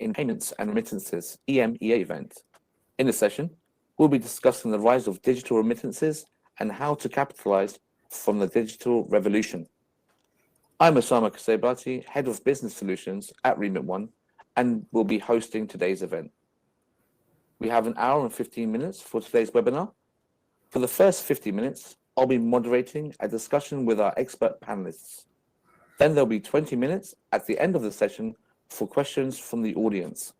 in Payments and Remittances EMEA event. In this session, we'll be discussing the rise of digital remittances and how to capitalize from the digital revolution. I'm Oussama Kseibati, Head of Business Solutions at RemitONE, and will be hosting today's event. We have an hour and 15 minutes for today's webinar. For the first 50 minutes, I'll be moderating a discussion with our expert panelists. Then there'll be 20 minutes at the end of the session for questions from the audience.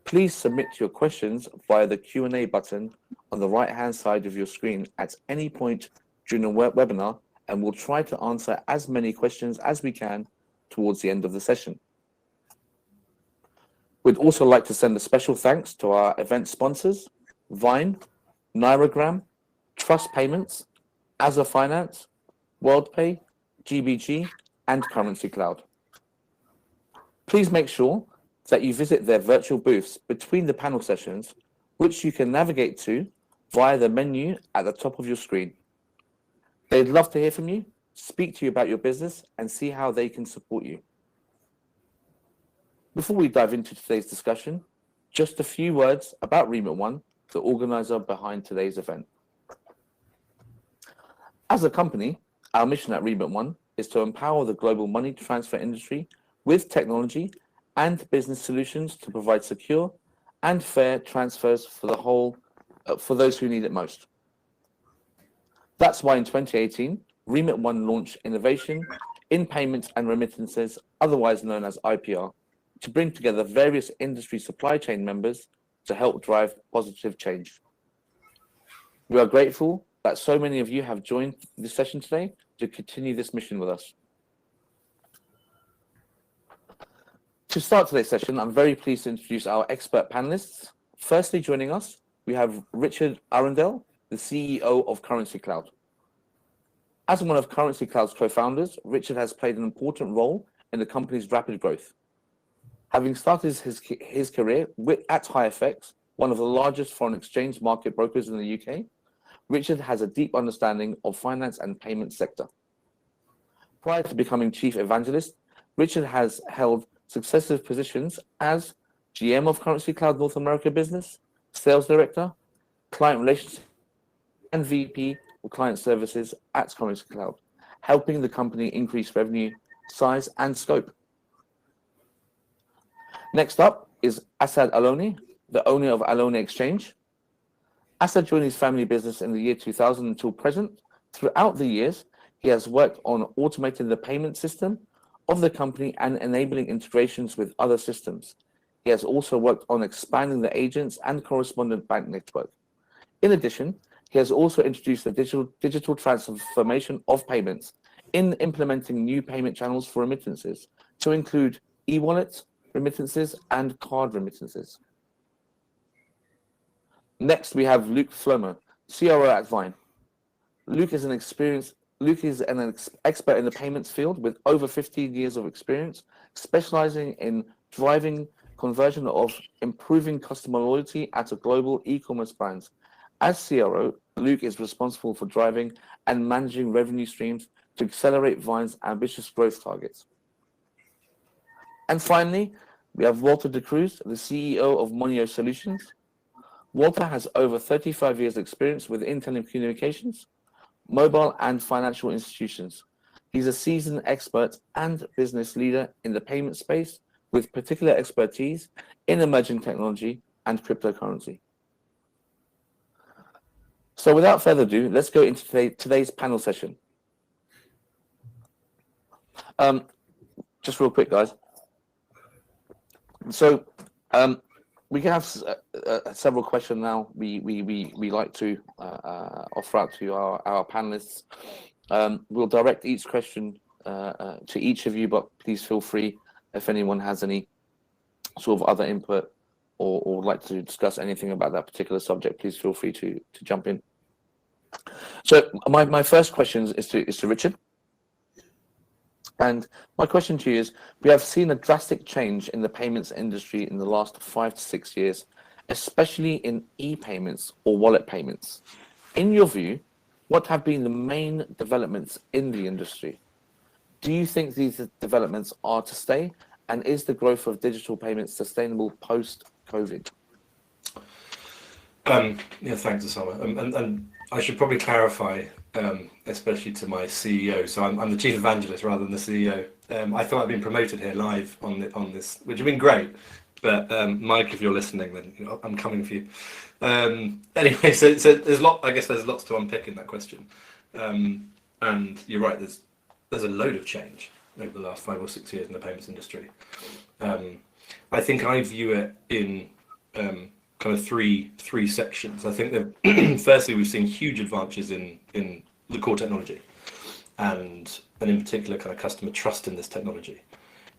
Please submit your questions via the Q&A button on the right-hand side of your screen at any point during the webinar, and we'll try to answer as many questions as we can towards the end of the session. We'd also like to send a special thanks to our event sponsors, Vine, Nairagram, Trust Payments, Azure Finance, WorldPay, GBG, and Currencycloud. Please make sure that you visit their virtual booths between the panel sessions, which you can navigate to via the menu at the top of your screen. They'd love to hear from you, speak to you about your business, and see how they can support you. Before we dive into today's discussion, just a few words about RemitONE, the organizer behind today's event. As a company, our mission at RemitONE is to empower the global money transfer industry with technology and business solutions to provide secure and fair transfers for those who need it most. That's why in 2018, RemitONE launched Innovation in Payments and Remittances, otherwise known as IPR, to bring together various industry supply chain members to help drive positive change. We are grateful that so many of you have joined this session today to continue this mission with us. To start today's session, I'm very pleased to introduce our expert panelists. Firstly, joining us, we have Richard Arundel, the CEO of Currencycloud. As one of Currencycloud's co-founders, Richard has played an important role in the company's rapid growth. Having started his career at HiFX, one of the largest foreign exchange market brokers in the UK, Richard has a deep understanding of finance and payment sector. Prior to becoming Chief Evangelist, Richard has held successive positions as GM of Currencycloud North America Business, Sales Director, Client Relations, and VP of Client Services at Currencycloud, helping the company increase revenue, size, and scope. Next up is Assad Alawneh, the owner of Alawneh Exchange. Assad joined his family business in the year 2000 until present. Throughout the years, he has worked on automating the payment system of the company and enabling integrations with other systems. He has also worked on expanding the agents and correspondent bank network. In addition, he has also introduced the digital transformation of payments in implementing new payment channels for remittances to include e-wallets, remittances, and card remittances. Next, we have Luke Flomo, CRO at Vine. Luke is an expert in the payments field with over 15 years of experience, specializing in driving conversion of improving customer loyalty at a global e-commerce brands. As CRO, Luke is responsible for driving and managing revenue streams to accelerate Vine's ambitious growth targets. And finally, we have Walter De Cruz, the CEO of Moneo Solutions. Walter has over 35 years experience within telecommunications, mobile and financial institutions. He's a seasoned expert and business leader in the payment space with particular expertise in emerging technology and cryptocurrency. So without further ado, let's go into today's panel session. Just real quick, guys. So we can have several questions now. We like to offer out to our panelists. We'll direct each question to each of you, but please feel free if anyone has any sort of other input or would like to discuss anything about that particular subject, please feel free to jump in. So my first question is to Richard. And my question to you is, we have seen a drastic change in the payments industry in the last 5 to 6 years, especially in e-payments or wallet payments. In your view, what have been the main developments in the industry? Do you think these developments are to stay? And is the growth of digital payments sustainable post-COVID? Yeah, thanks, Oussama. And I should probably clarify, especially to my CEO. So I'm the chief evangelist rather than the CEO. I thought I'd been promoted here live on this, which has been great. But Mike, if you're listening, then I'm coming for you. Anyway, so there's there's lots to unpick in that question. And you're right. There's a load of change over the last 5 or 6 years in the payments industry. I think I view it in kind of three sections. I think that firstly we've seen huge advances in the core technology, and in particular kind of customer trust in this technology.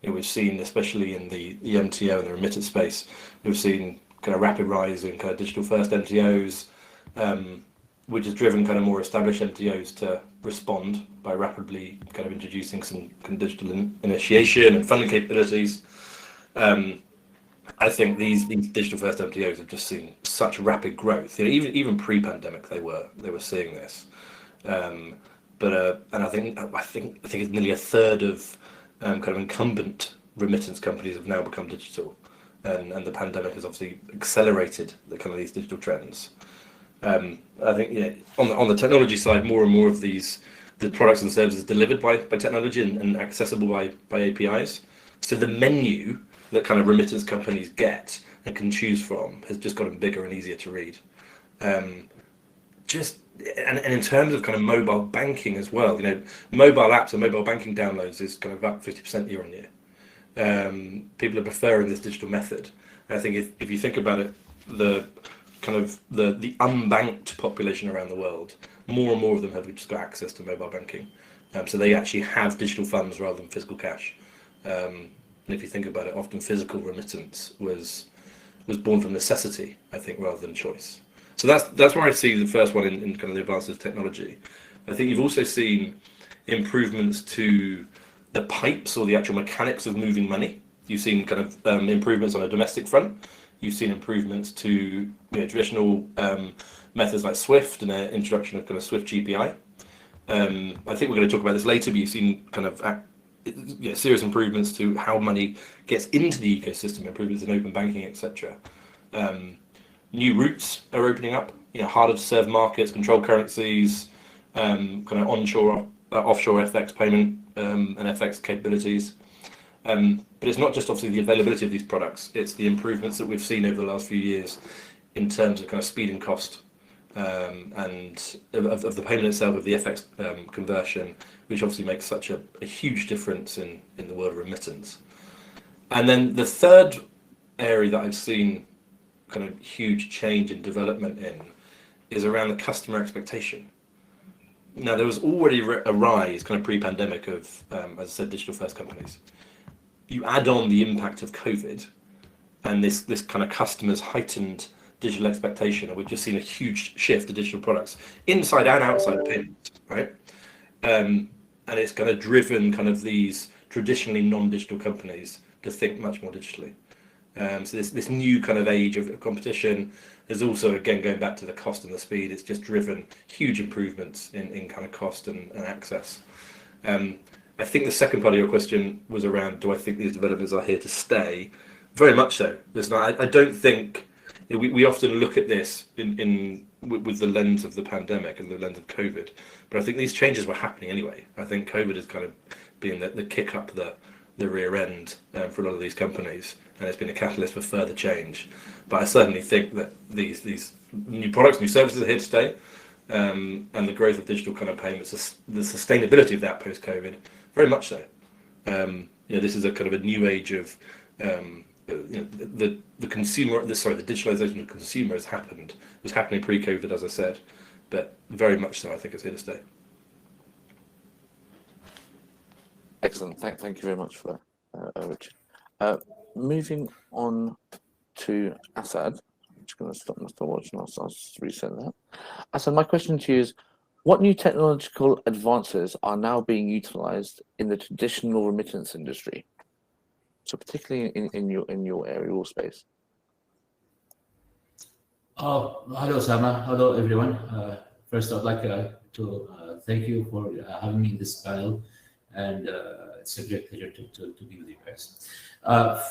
We've seen, especially in the MTO and the remittance space, we've seen kind of rapid rise in kind of digital first MTOs, which has driven kind of more established MTOs to respond by rapidly kind of introducing some kind of digital initiation and funding capabilities. I think these digital first MTOs have just seen such rapid growth. Even pre-pandemic, they were seeing this. And I think it's nearly a third of kind of incumbent remittance companies have now become digital, and the pandemic has obviously accelerated the kind of these digital trends. I think on the technology side, more and more of the products and services delivered by technology and accessible by APIs. So the menu that kind of remittance companies get and can choose from has just gotten bigger and easier to read. And in terms of kind of mobile banking as well, mobile apps and mobile banking downloads is kind of up 50% year on year. People are preferring this digital method. And I think if you think about it, the unbanked population around the world, more and more of them have just got access to mobile banking. So they actually have digital funds rather than physical cash. And if you think about it, often physical remittance was born from necessity, I think, rather than choice. So that's where I see the first one in kind of the advances of technology. I think you've also seen improvements to the pipes or the actual mechanics of moving money. You've seen kind of improvements on a domestic front. You've seen improvements to traditional methods like SWIFT and the introduction of kind of SWIFT GPI. I think we're going to talk about this later, but you've seen kind of serious improvements to how money gets into the ecosystem, improvements in open banking, etc. New routes are opening up, harder to serve markets, controlled currencies, kind of onshore, offshore FX payment and FX capabilities. But it's not just obviously the availability of these products, it's the improvements that we've seen over the last few years in terms of kind of speed and cost, and of the payment itself, of the FX conversion, which obviously makes such a huge difference in the world of remittance. And then the third area that I've seen kind of huge change in development in is around the customer expectation. Now, there was already a rise kind of pre-pandemic of, as I said, digital first companies. You add on the impact of COVID and this kind of customers' heightened digital expectation, and we've just seen a huge shift to digital products inside and outside payments, right? And it's kind of driven kind of these traditionally non-digital companies to think much more digitally. So this new kind of age of competition is also, again, going back to the cost and the speed, it's just driven huge improvements in kind of cost and access. I think the second part of your question was around, do I think these developments are here to stay? Very much so. I don't think, we often look at this with the lens of the pandemic and the lens of COVID, but I think these changes were happening anyway. I think COVID has kind of been the kick up the rear end for a lot of these companies, and it's been a catalyst for further change. But I certainly think that these new products, new services are here to stay, and the growth of digital kind of payments, the sustainability of that post-COVID, very much so. This is a kind of a new age of the consumer. The digitalization of the consumer has happened. It was happening pre-COVID, as I said, but very much so. I think it's here to stay. Excellent. Thank you very much for that, Richard. Moving on to Assad. I'm just going to stop my watch and I'll reset that. Assad, my question to you is, what new technological advances are now being utilized in the traditional remittance industry? So particularly in your area, your space. Hello, Oussama. Hello, everyone. First, I'd like to thank you for having me in this panel. and it's a great pleasure to be with you guys.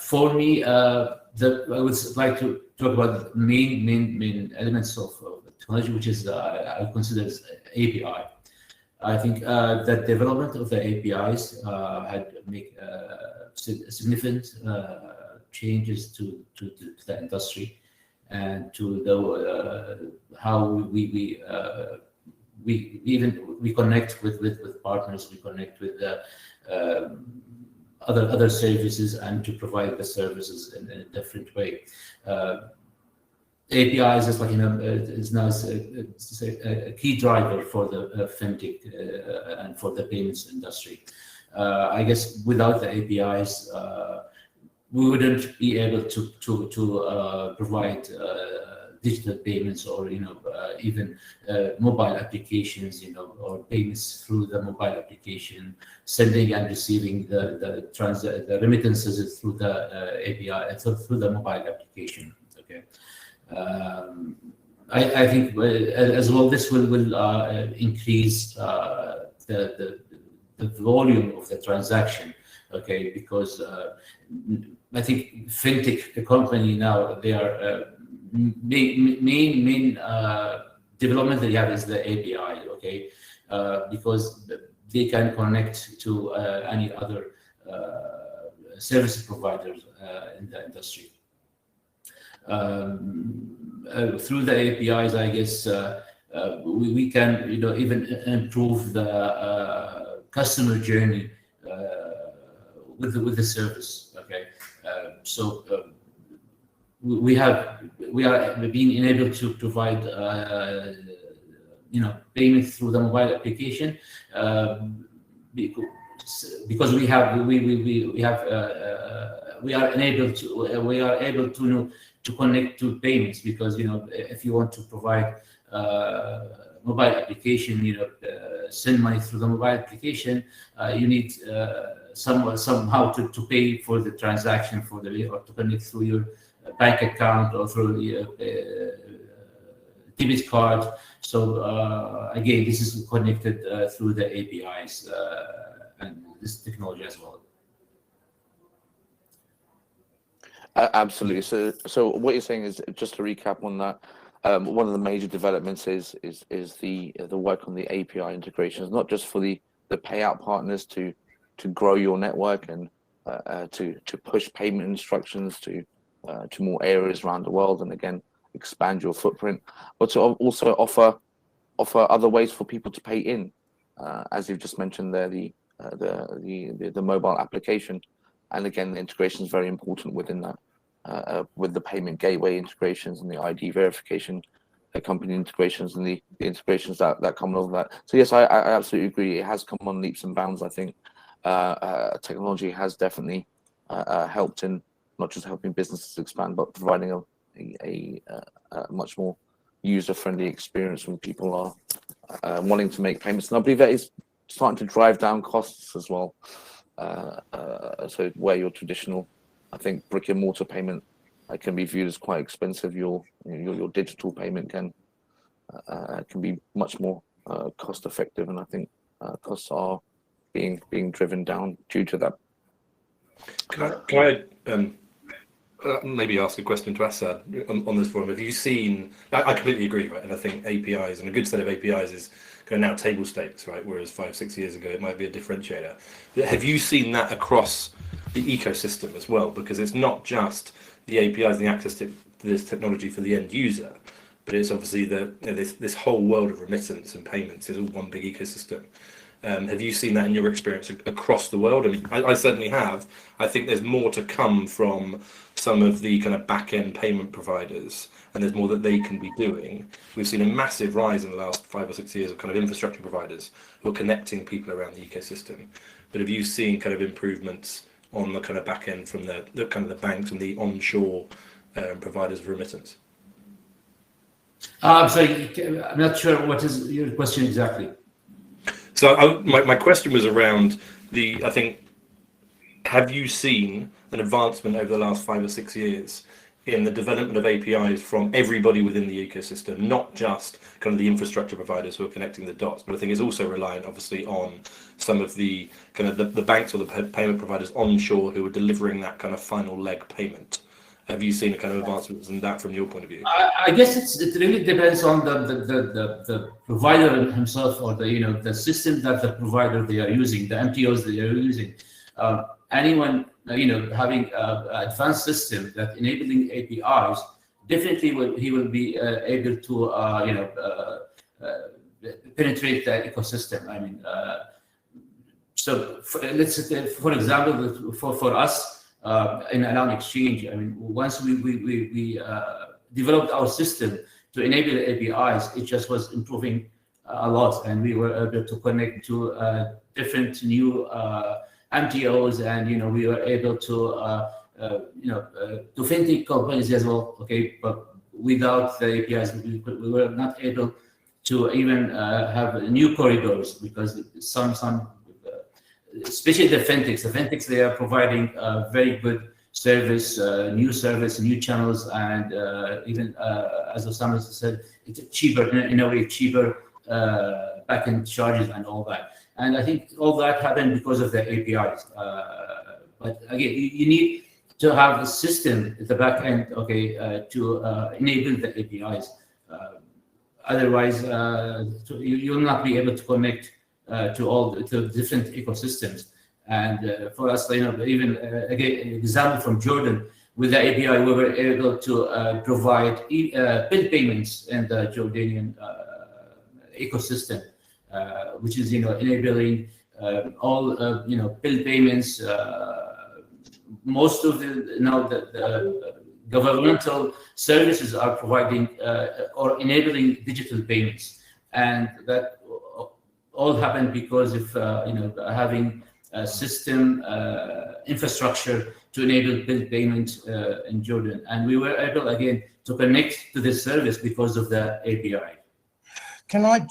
For me, I would like to talk about the main elements of technology, which is I consider as API. I think that development of the APIs had make significant changes to the industry and to the how we connect with partners, we connect with other services, and to provide the services in a different way. APIs is is now a key driver for the fintech and for the payments industry. I guess without the APIs, we wouldn't be able to provide digital payments, or even mobile applications, or payments through the mobile application, sending and receiving the remittances through the API, through the mobile application. Okay. I think as well this will increase the volume of the transaction. Okay, because I think fintech company now, they are main development they have is the API. Okay, because they can connect to any other service providers in the industry. Through the APIs, I guess we can even improve the customer journey with the service. Okay, so we are being enabled to provide payment through the mobile application because we are able to connect to payments, because if you want to provide mobile application, send money through the mobile application, you need somehow to pay for the transaction, or to connect through your bank account or through your debit card. So again, this is connected through the APIs and this technology as well. Absolutely. So what you're saying is, just to recap on that, one of the major developments is the work on the API integrations, not just for the payout partners to grow your network and to push payment instructions to more areas around the world, and again expand your footprint, but to also offer other ways for people to pay in, as you've just mentioned there, the mobile application, and again the integration is very important within that. With the payment gateway integrations and the ID verification, company integrations, and the integrations that come over that. So yes, I absolutely agree. It has come on leaps and bounds. I think technology has definitely helped in not just helping businesses expand, but providing a much more user-friendly experience when people are wanting to make payments. And I believe that is starting to drive down costs as well. So where your traditional, I think, brick and mortar payment can be viewed as quite expensive, your digital payment can be much more cost effective, and I think costs are being driven down due to that. Can I maybe ask a question to Assad on this forum? Have you seen? I completely agree, right? And I think APIs, and a good set of APIs is kind of now table stakes, right? Whereas 5-6 years ago it might be a differentiator. Have you seen that across the ecosystem as well? Because it's not just the APIs and the access to this technology for the end user, but it's obviously this whole world of remittance and payments is all one big ecosystem. Have you seen that in your experience across the world? I mean, I certainly have. I think there's more to come from some of the kind of back-end payment providers, and there's more that they can be doing. We've seen a massive rise in the last 5 or 6 years of kind of infrastructure providers who are connecting people around the ecosystem. But have you seen kind of improvements on the kind of back end from the kind of the banks and the onshore providers of remittance? I'm sorry, I'm not sure what is your question exactly. So my question was around have you seen an advancement over the last 5 or 6 years in the development of APIs from everybody within the ecosystem, not just kind of the infrastructure providers who are connecting the dots, but I think it's also reliant, obviously, on some of the kind of the banks or the payment providers onshore who are delivering that kind of final leg payment. Have you seen a kind of advancements in that from your point of view? I guess it really depends on the provider himself, or the system that the provider they are using, the MTOs they are using. Anyone having an advanced system that enabling APIs, definitely he will be able to penetrate the ecosystem. I mean, so let's say, for example, for us. In Alawneh exchange, I mean, once we developed our system to enable APIs, it just was improving a lot, and we were able to connect to different new MTOs, and we were able to to fintech companies as well. Okay, but without the APIs, we were not able to even have new corridors, because some especially the fintechs, they are providing very good service, new channels, and even as Oussama said, it's cheaper, in a way cheaper backend charges and all that. And I think all that happened because of the APIs. But again, you need to have a system at the back end, okay, to enable the APIs. Otherwise, you'll not be able to connect to different ecosystems. And for us, even again, an example from Jordan, with the API, we were able to provide bill payments in the Jordanian ecosystem, which is enabling all bill payments. Most of the governmental services are providing or enabling digital payments, and that all happened because of having a system infrastructure to enable bill payment in Jordan, and we were able again to connect to this service because of the API. Can I?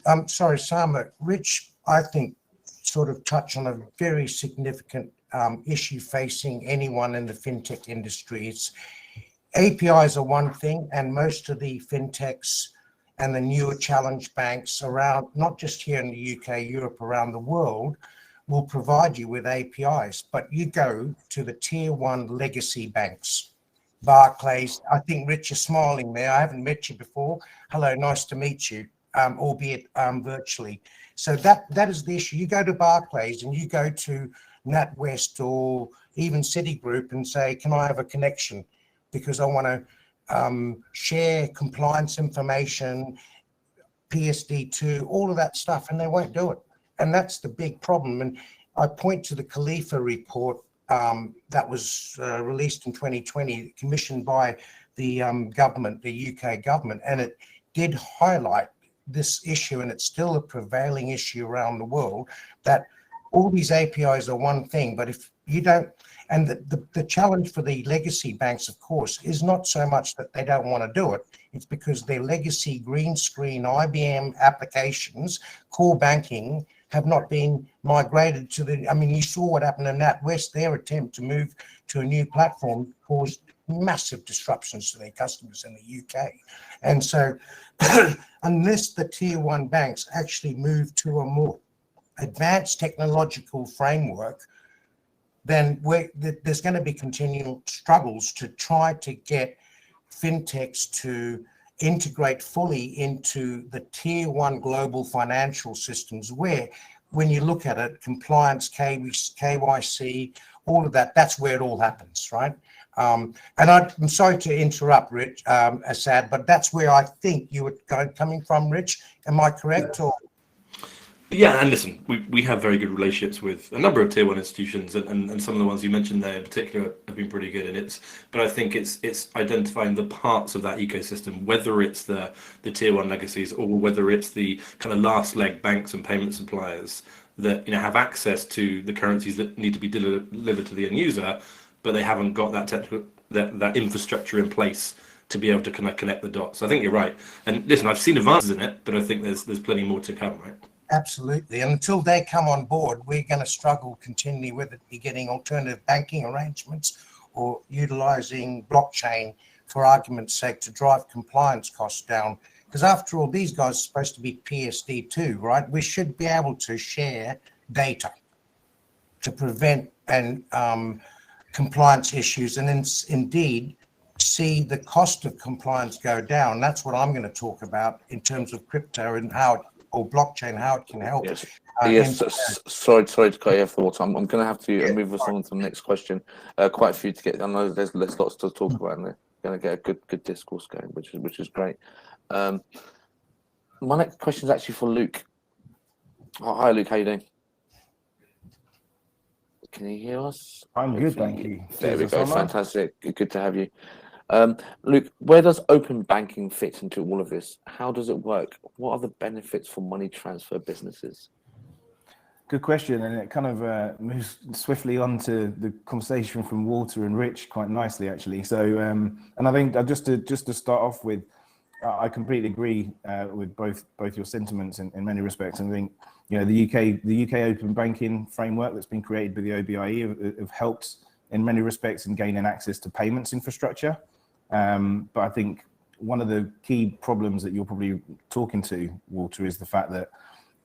I'm sorry, Oussama. Rich, I think, sort of touch on a very significant issue facing anyone in the fintech industry. It's APIs are one thing, and most of the fintechs and the newer challenge banks around, not just here in the UK, Europe, around the world, will provide you with APIs. But you go to the tier one legacy banks, Barclays. I think Rich is smiling there. I haven't met you before. Hello, nice to meet you, albeit virtually. So that is the issue. You go to Barclays and you go to NatWest or even Citigroup and say, can I have a connection? Because I want to share compliance information, PSD2, all of that stuff, and they won't do it. And that's the big problem. And I point to the Khalifa report that was released in 2020, commissioned by the government, the UK government, and it did highlight this issue, and it's still a prevailing issue around the world, that all these APIs are one thing, but if you don't, and the challenge for the legacy banks, of course, is not so much that they don't want to do it. It's because their legacy green screen IBM applications, core banking, have not been migrated to the, I mean, you saw what happened in NatWest. Their attempt to move to a new platform caused massive disruptions to their customers in the UK. And so unless the tier one banks actually move to a more advanced technological framework, then there's going to be continual struggles to try to get fintechs to integrate fully into the tier one global financial systems, where when you look at it, compliance, KYC, all of that, that's where it all happens, right? And I'm sorry to interrupt, Rich, Assad, but that's where I think you were coming from, Rich. Am I correct? Or? Yeah, and listen, we have very good relationships with a number of tier one institutions, and some of the ones you mentioned there in particular have been pretty good. But I think it's identifying the parts of that ecosystem, whether it's the tier one legacies or whether it's the kind of last leg banks and payment suppliers that have access to the currencies that need to be delivered to the end user, but they haven't got that infrastructure in place to be able to connect the dots. So I think you're right. And listen, I've seen advances in it, but I think there's plenty more to come, right? Absolutely. And until they come on board, we're going to struggle continually with it, be getting alternative banking arrangements or utilizing blockchain for argument's sake to drive compliance costs down? Because after all, these guys are supposed to be PSD2, right? We should be able to share data to prevent and compliance issues, and indeed see the cost of compliance go down. That's what I'm going to talk about in terms of crypto and how, or blockchain, how it can help. Yes. Sorry to cut you off the water. I'm going to have to move us on to the next question. Quite a few to get. I know there's lots to talk about, and they're going to get a good discourse going, which is great. My next question is actually for Luke. Hi, Luke. How you doing? Can you hear us? I'm good, thank you. There we go. Fantastic. Good to have you. Luke, where does open banking fit into all of this? How does it work? What are the benefits for money transfer businesses? Good question, and it kind of moves swiftly on to the conversation from Walter and Rich quite nicely, actually. So, and I think just to start off with, I completely agree with both your sentiments in many respects. And I think, you know, the UK open banking framework that's been created by the OBIE have helped in many respects in gaining access to payments infrastructure. But I think one of the key problems that you're probably talking to, Walter, is the fact that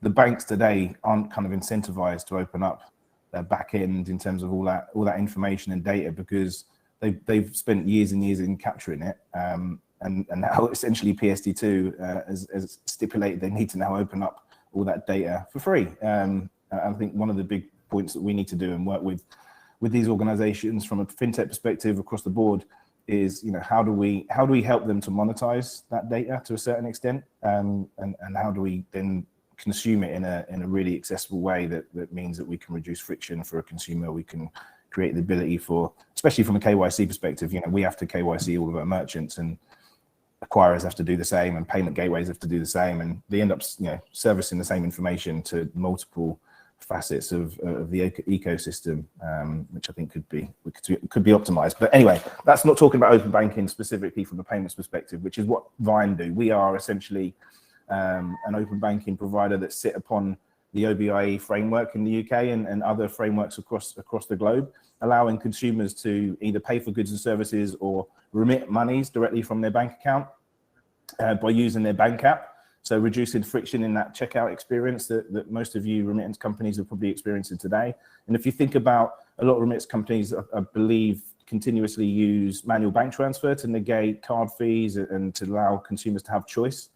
the banks today aren't kind of incentivized to open up their back end in terms of all that information and data, because they've spent years and years in capturing it. And now essentially PSD2 has stipulated they need to now open up all that data for free. I think one of the big points that we need to do and work with these organizations from a fintech perspective across the board is, you know, how do we help them to monetize that data to a certain extent, and how do we then consume it in a really accessible way that means that we can reduce friction for a consumer. We can create the ability for, especially from a KYC perspective, you know, we have to KYC all of our merchants, and acquirers have to do the same, and payment gateways have to do the same, and they end up, you know, servicing the same information to multiple facets of the ecosystem, which I think could be optimized. But anyway, that's not talking about open banking specifically from a payments perspective, which is what Vine do. We are essentially an open banking provider that sit upon the OBIE framework in the UK and other frameworks across the globe, allowing consumers to either pay for goods and services or remit monies directly from their bank account by using their bank app. So reducing friction in that checkout experience that most of you remittance companies are probably experiencing today. And if you think about a lot of remittance companies, I believe, continuously use manual bank transfer to negate card fees and to allow consumers to have choice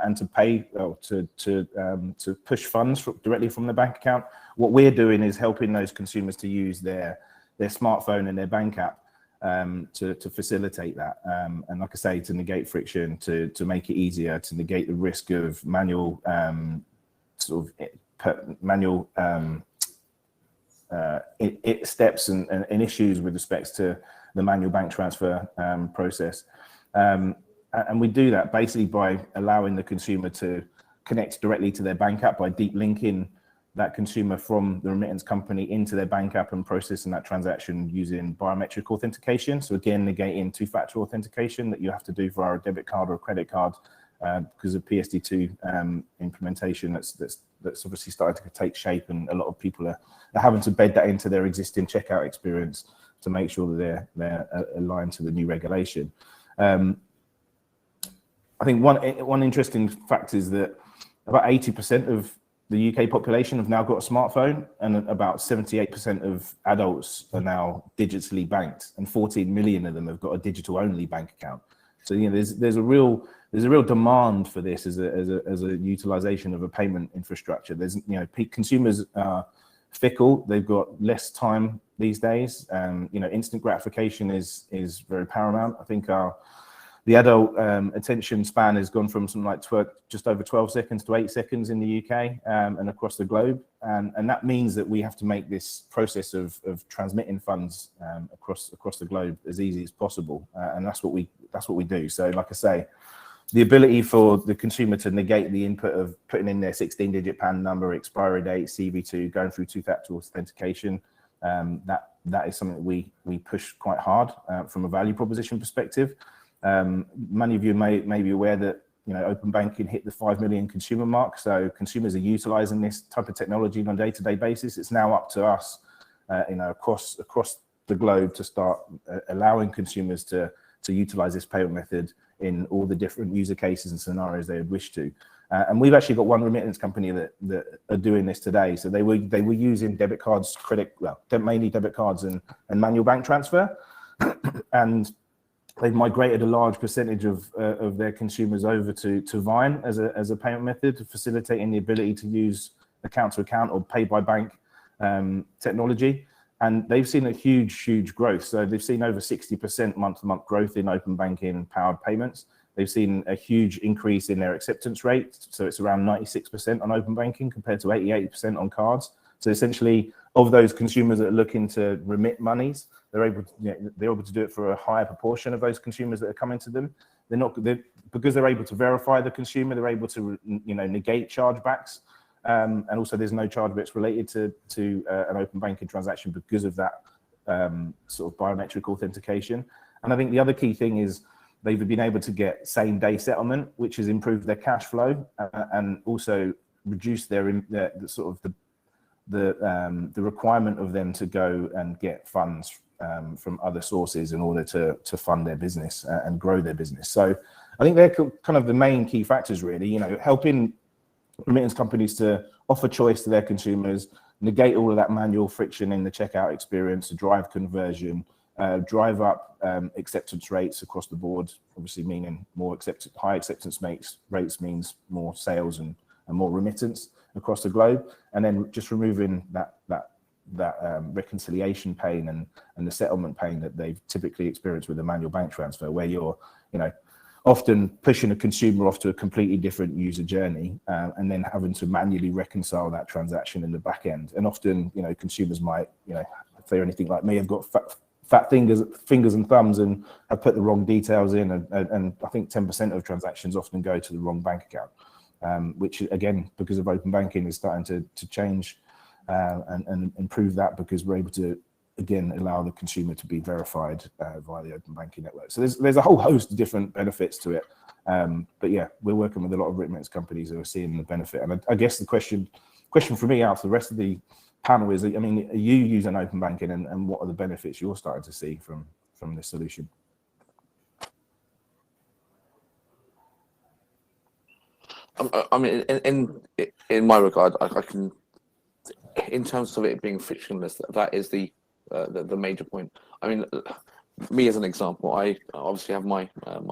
and to pay to push funds directly from the bank account. What we're doing is helping those consumers to use their smartphone and their bank app to facilitate that, and like I say, to negate friction, to make it easier, to negate the risk of manual steps and issues with respects to the manual bank transfer process. And we do that basically by allowing the consumer to connect directly to their bank app by deep linking that consumer from the remittance company into their bank app and processing that transaction using biometric authentication. So again, negating two-factor authentication that you have to do for a debit card or a credit card because of PSD2 implementation that's obviously started to take shape, and a lot of people are having to bed that into their existing checkout experience to make sure that they're aligned to the new regulation. I think one interesting fact is that about 80% of the UK population have now got a smartphone, and about 78% of adults are now digitally banked, and 14 million of them have got a digital-only bank account. So, you know, there's a real demand for this as a utilization of a payment infrastructure. There's, you know, consumers are fickle. They've got less time these days. You know, instant gratification is very paramount. I think the adult attention span has gone from something like just over 12 seconds to 8 seconds in the UK and across the globe. And that means that we have to make this process of transmitting funds across the globe as easy as possible. And that's what we do. So like I say, the ability for the consumer to negate the input of putting in their 16-digit PAN number, expiry date, CB2, going through two-factor authentication, that is something that we push quite hard from a value proposition perspective. Many of you may be aware that, you know, open banking hit the 5 million consumer mark. So consumers are utilizing this type of technology on a day-to-day basis. It's now up to us, you know, across the globe to start allowing consumers to utilize this payment method in all the different user cases and scenarios they would wish to. And we've actually got one remittance company that are doing this today. So they were using debit cards, mainly debit cards and manual bank transfer. And they've migrated a large percentage of their consumers over to Vine as a payment method, facilitating the ability to use account to account or pay by bank technology. And they've seen a huge growth. So they've seen over 60% month-to-month growth in open banking powered payments. They've seen a huge increase in their acceptance rate. So it's around 96% on open banking compared to 88% on cards. So essentially, of those consumers that are looking to remit monies, they're able to do it for a higher proportion of those consumers that are coming to them. Because they're able to verify the consumer, they're able to negate chargebacks. And also there's no chargebacks related to an open banking transaction because of that sort of biometric authentication. And I think the other key thing is they've been able to get same day settlement, which has improved their cash flow and also reduced the requirement of them to go and get funds from other sources in order to fund their business and grow their business. So I think they're kind of the main key factors, really, helping remittance companies to offer choice to their consumers, negate all of that manual friction in the checkout experience to drive conversion, drive up acceptance rates across the board, obviously meaning high acceptance rates means more sales and more remittance across the globe, and then just removing that reconciliation pain and the settlement pain that they've typically experienced with a manual bank transfer, where you're often pushing a consumer off to a completely different user journey and then having to manually reconcile that transaction in the back end. And often, consumers might, if they're anything like me, have got fat fingers and thumbs and have put the wrong details in. And I think 10% of transactions often go to the wrong bank account, which again, because of open banking, is starting to change and improve that, because we're able to, again, allow the consumer to be verified via the open banking network. So there's a whole host of different benefits to it. But yeah, we're working with a lot of remittance companies who are seeing the benefit. And I guess the question for me out to the rest of the panel is, are you using open banking and what are the benefits you're starting to see from this solution? In my regard, I can, in terms of it being frictionless, that is the major point. Me as an example, I obviously have my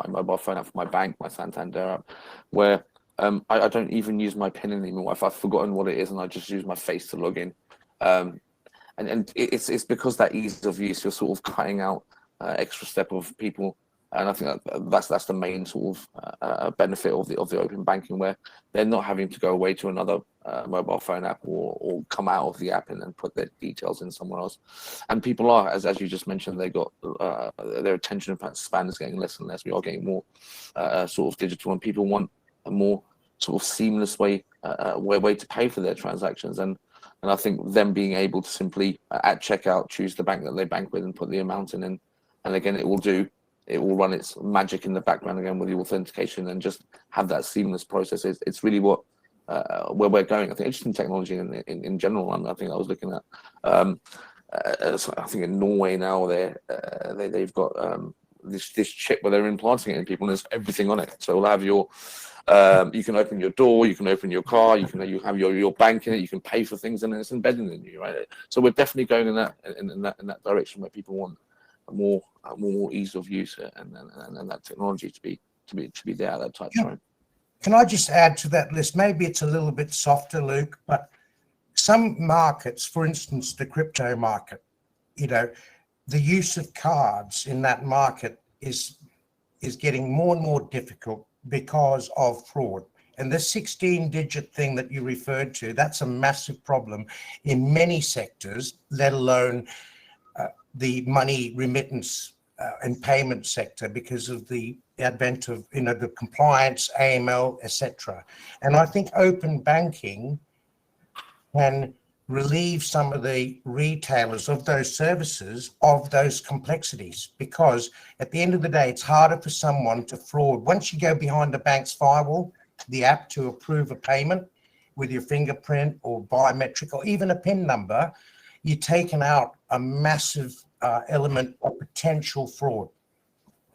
mobile phone app for my bank, my Santander app, where I don't even use my PIN anymore. If I've forgotten what it is, and I just use my face to log in, and it's because that ease of use, you're sort of cutting out extra step of people. And I think that's the main sort of benefit of the open banking, where they're not having to go away to another mobile phone app or come out of the app and then put their details in somewhere else. And people are, as you just mentioned, they got their attention span is getting less and less. We are getting more sort of digital, and people want a more sort of seamless way to pay for their transactions. And I think them being able to simply at checkout choose the bank that they bank with and put the amount in, and again it will run its magic in the background again with the authentication and just have that seamless process. It's really what where we're going. I think interesting technology in general. I think I was looking at. So I think in Norway now they've got this chip where they're implanting it in people, and there's everything on it. So it'll have your you can open your door, you can open your car, you have your bank in it, you can pay for things, and it's embedded in you, right? So we're definitely going in that direction where people want more ease of use and that technology to be there at that touch, right? Can I just add to that list? Maybe it's a little bit softer, Luke, but some markets, for instance, the crypto market, the use of cards in that market is getting more and more difficult because of fraud. And this 16-digit thing that you referred to, that's a massive problem in many sectors, let alone the money remittance and payment sector, because of the advent of the compliance, AML, etc. And I think open banking can relieve some of the retailers of those services of those complexities, because at the end of the day, it's harder for someone to fraud. Once you go behind the bank's firewall, the app to approve a payment with your fingerprint or biometric or even a PIN number, you're taking out a massive element of potential fraud.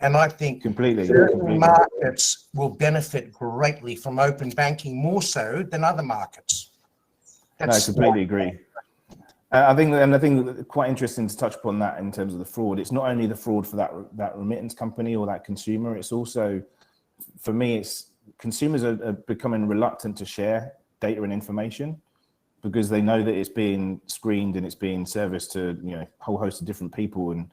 And I think Completely. certain markets will benefit greatly from open banking more so than other markets. No, I completely agree. I think quite interesting to touch upon that in terms of the fraud. It's not only the fraud for that remittance company or that consumer. It's also, for me, it's consumers are becoming reluctant to share data and information because they know that it's being screened and it's being serviced to a whole host of different people. And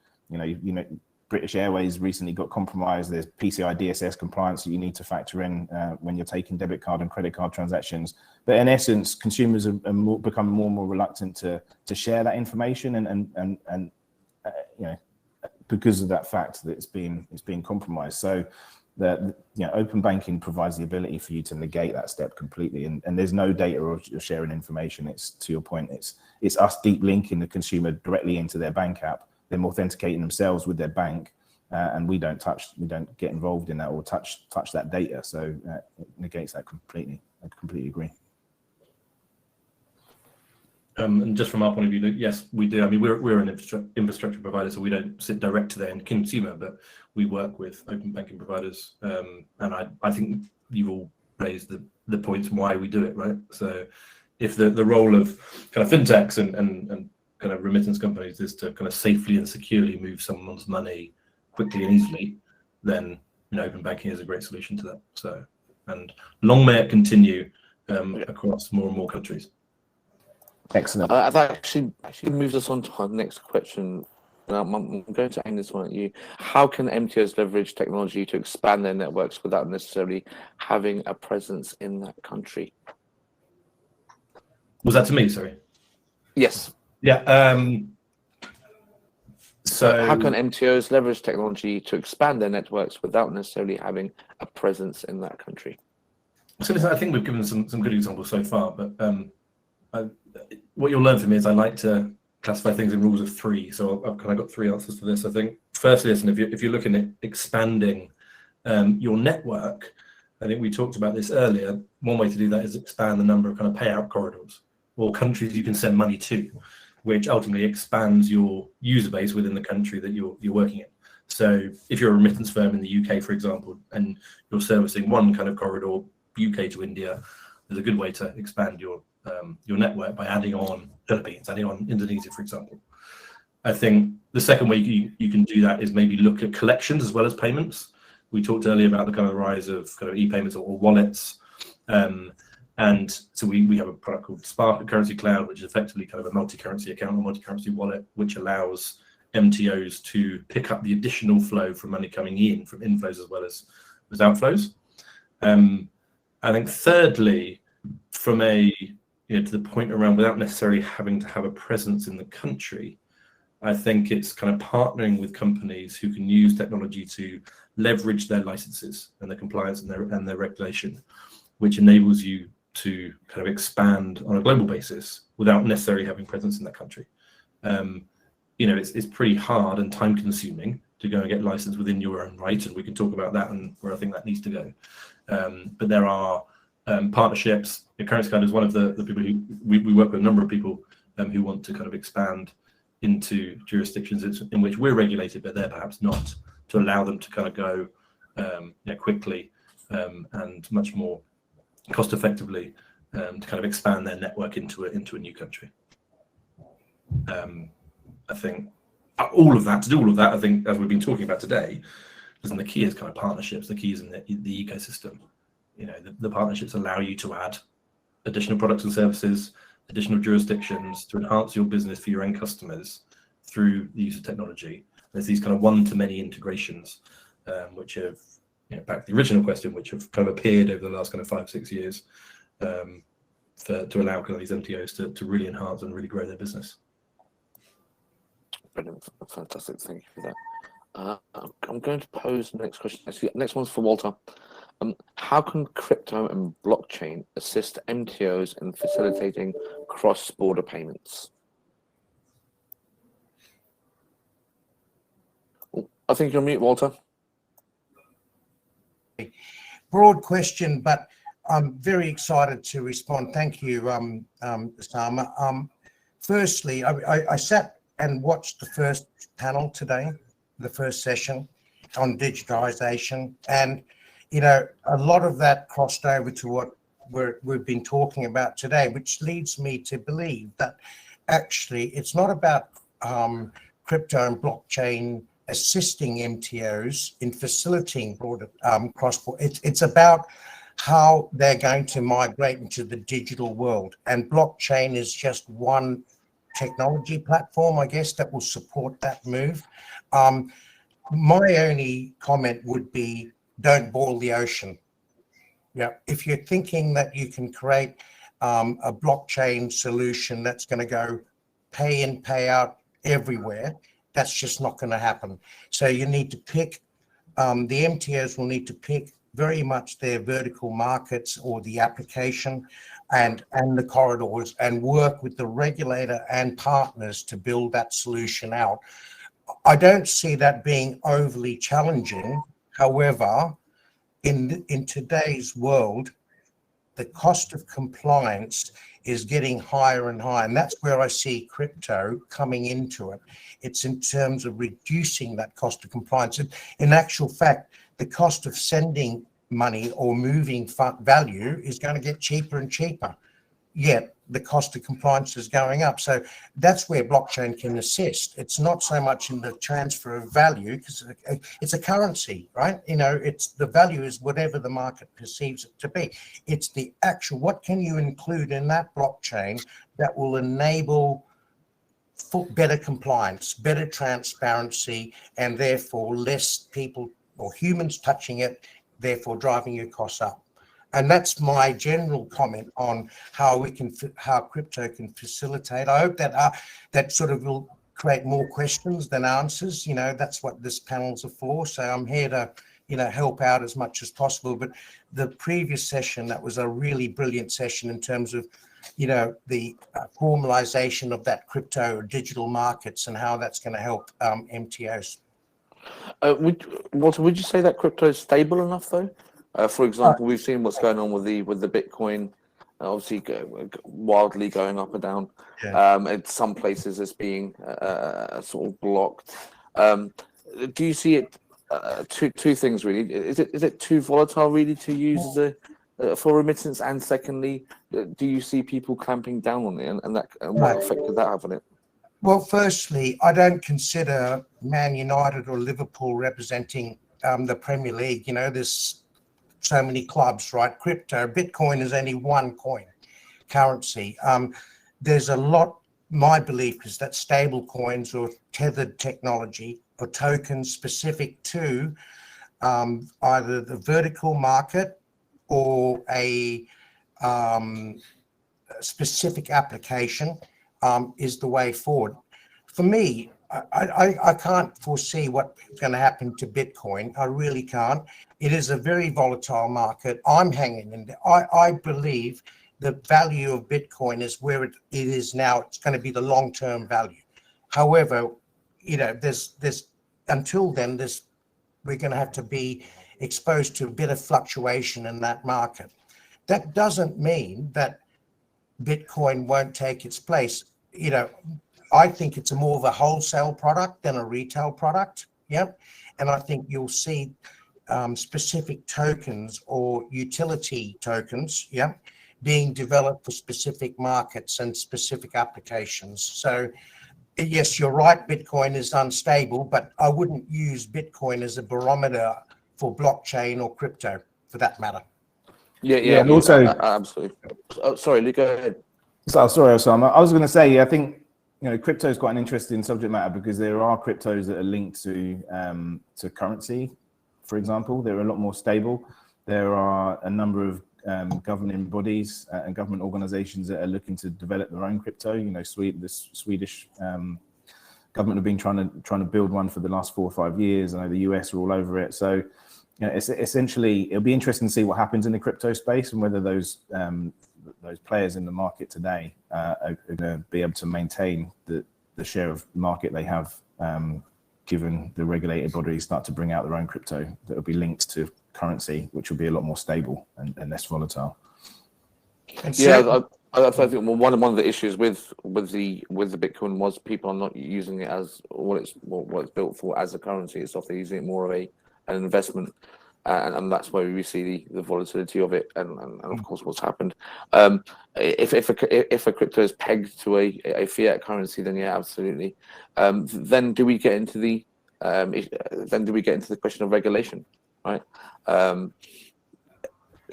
British Airways recently got compromised. There's PCI DSS compliance that you need to factor in when you're taking debit card and credit card transactions. But in essence, consumers are becoming more and more reluctant to share that information, and because of that fact that it's being compromised. So that open banking provides the ability for you to negate that step completely, and there's no data or sharing information. It's, to your point, it's us deep linking the consumer directly into their bank app, them authenticating themselves with their bank, and we don't get involved in that or touch that data. So it negates that completely. I completely agree. And just from our point of view, yes, we do. I mean, we're an infrastructure provider, so we don't sit direct to the end consumer, but we work with open banking providers. And I think you've all raised the points why we do it, right? So if the role of kind of fintechs and kind of remittance companies is to kind of safely and securely move someone's money quickly and easily, then open banking is a great solution to that. So, and long may it continue across more and more countries. Excellent. That actually moves us on to our next question. I'm going to aim this one at you. How can MTOs leverage technology to expand their networks without necessarily having a presence in that country? Was that to me? Sorry. Yes. Yeah. So how can MTOs leverage technology to expand their networks without necessarily having a presence in that country? So listen, I think we've given some good examples so far, but what you'll learn from me is I like to classify things in rules of three. So I've kind of got three answers to this. I think firstly, listen, if you're looking at expanding your network, I think we talked about this earlier. One way to do that is expand the number of kind of payout corridors or countries you can send money to, which ultimately expands your user base within the country that you're working in. So if you're a remittance firm in the UK, for example, and you're servicing one kind of corridor, UK to India, there's a good way to expand your network by adding on Philippines, adding on Indonesia, for example. I think the second way you can do that is maybe look at collections as well as payments. We talked earlier about the kind of rise of kind of e-payments or wallets. And so we have a product called Spark at Currencycloud, which is effectively kind of a multi-currency account or multi-currency wallet, which allows MTOs to pick up the additional flow from money coming in, from inflows as well as outflows. I think thirdly, from to the point around without necessarily having to have a presence in the country, I think it's kind of partnering with companies who can use technology to leverage their licenses and their compliance and their regulation, which enables you to kind of expand on a global basis without necessarily having presence in that country. It's pretty hard and time consuming to go and get licensed within your own right, and we can talk about that and where I think that needs to go. But there are partnerships. Currencycloud is one of the people who we work with a number of people who want to kind of expand into jurisdictions in which we're regulated, but they're perhaps not, to allow them to kind of go quickly and much more cost effectively to kind of expand their network into a new country. I think to do all of that, I think as we've been talking about today, the key is kind of partnerships. The key is in the ecosystem. The partnerships allow you to add additional products and services, additional jurisdictions to enhance your business for your end customers through the use of technology. There's these kind of one-to-many integrations, which have, back to the original question, which have kind of appeared over the last kind of 5-6 years to allow kind of these MTOs to really enhance and really grow their business. Brilliant, fantastic, thank you for that. I'm going to pose the next question. Actually, next one's for Walter. How can crypto and blockchain assist MTOs in facilitating cross-border payments? I think you're on mute, Walter. Broad question, but I'm very excited to respond. Thank you, Oussama. firstly, I sat and watched the first panel today, the first session on digitization, and a lot of that crossed over to what we've been talking about today, which leads me to believe that actually it's not about crypto and blockchain assisting MTOs in facilitating broader cross-border. It's about how they're going to migrate into the digital world, and blockchain is just one technology platform, I guess, that will support that move. My only comment would be, don't boil the ocean. Yeah, if you're thinking that you can create a blockchain solution that's going to go pay in, pay out everywhere, that's just not going to happen. So you need to pick, the MTOs will need to pick very much their vertical markets or the application and the corridors, and work with the regulator and partners to build that solution out. I don't see that being overly challenging. However, in today's world, the cost of compliance is getting higher and higher, and that's where I see crypto coming into it. It's in terms of reducing that cost of compliance. In actual fact, the cost of sending money or moving value is going to get cheaper and cheaper, yet the cost of compliance is going up. So that's where blockchain can assist. It's not so much in the transfer of value, because it's a currency, right? It's the value is whatever the market perceives it to be. It's the actual, what can you include in that blockchain that will enable for better compliance, better transparency, and therefore less people or humans touching it, therefore driving your costs up. And that's my general comment on how crypto can facilitate. I hope that that sort of will create more questions than answers. That's what this panels are for. So I'm here to, help out as much as possible. But the previous session, that was a really brilliant session in terms of, the formalization of that crypto digital markets and how that's going to help MTOs. Walter, would you say that crypto is stable enough, though? For example, we've seen what's going on with the Bitcoin, obviously wildly going up and down. Yeah. In some places it's being sort of blocked. Do you see it? Two things really. Is it too volatile really to use as for remittance? And secondly, do you see people clamping down on it, and what effect could that have on it? Well, firstly, I don't consider Man United or Liverpool representing the Premier League. There's so many clubs, right? Bitcoin is only one coin currency. There's a lot, my belief is that stable coins or tethered technology or tokens specific to either the vertical market or a specific application is the way forward. For me, I can't foresee what's going to happen to Bitcoin. I really can't. It is a very volatile market. I'm hanging in there. I believe the value of Bitcoin is where it is now. It's going to be the long-term value. However, there's until then, we're going to have to be exposed to a bit of fluctuation in that market. That doesn't mean that Bitcoin won't take its place. I think it's more of a wholesale product than a retail product. Yep. And I think you'll see specific tokens or utility tokens, being developed for specific markets and specific applications. So yes, you're right, Bitcoin is unstable, but I wouldn't use Bitcoin as a barometer for blockchain or crypto for that matter. Yeah, and also absolutely. Oh, sorry, Lee, go ahead. So sorry, Oussama. I was going to say, I think crypto is quite an interesting subject matter because there are cryptos that are linked to currency, for example. They're a lot more stable. There are a number of governing bodies and government organizations that are looking to develop their own crypto. The Swedish government have been trying to build one for the last 4 or 5 years. I know the US are all over it. So it's essentially, it'll be interesting to see what happens in the crypto space and whether those players in the market today are going to be able to maintain the share of market they have, given the regulated bodies start to bring out their own crypto that will be linked to currency, which will be a lot more stable and less volatile. Yeah, I think one of the issues with the Bitcoin was people are not using it as what it's built for as a currency. It's often using it more of an investment, and that's why we see the volatility of it, and of course what's happened. If a crypto is pegged to a fiat currency, then yeah, absolutely. Then do we get into the question of regulation, right?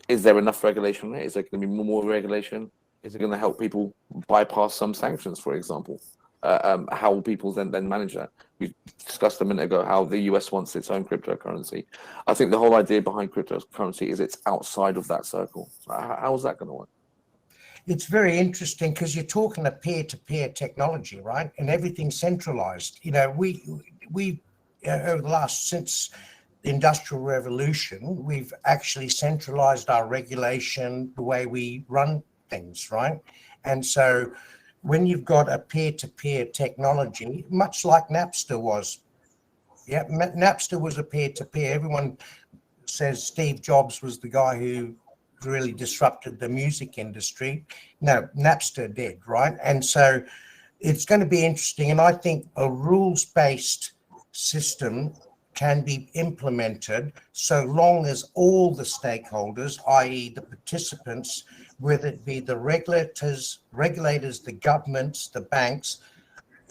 Is there enough regulation? Is there going to be more regulation? Is it going to help people bypass some sanctions, for example? How will people then manage that? We discussed a minute ago how the US wants its own cryptocurrency. I think the whole idea behind cryptocurrency is it's outside of that circle. How is that going to work? It's very interesting because you're talking a peer-to-peer technology, right? And everything's centralized. You know, we over the since the Industrial Revolution, we've actually centralized our regulation, the way we run things, right? And so when you've got a peer-to-peer technology, much like Napster was, Napster was a peer-to-peer. Everyone says Steve Jobs was the guy who really disrupted the music industry. No, Napster did, right? And so it's going to be interesting. And I think a rules-based system can be implemented so long as all the stakeholders, i.e. the participants, whether it be the regulators, the governments, the banks,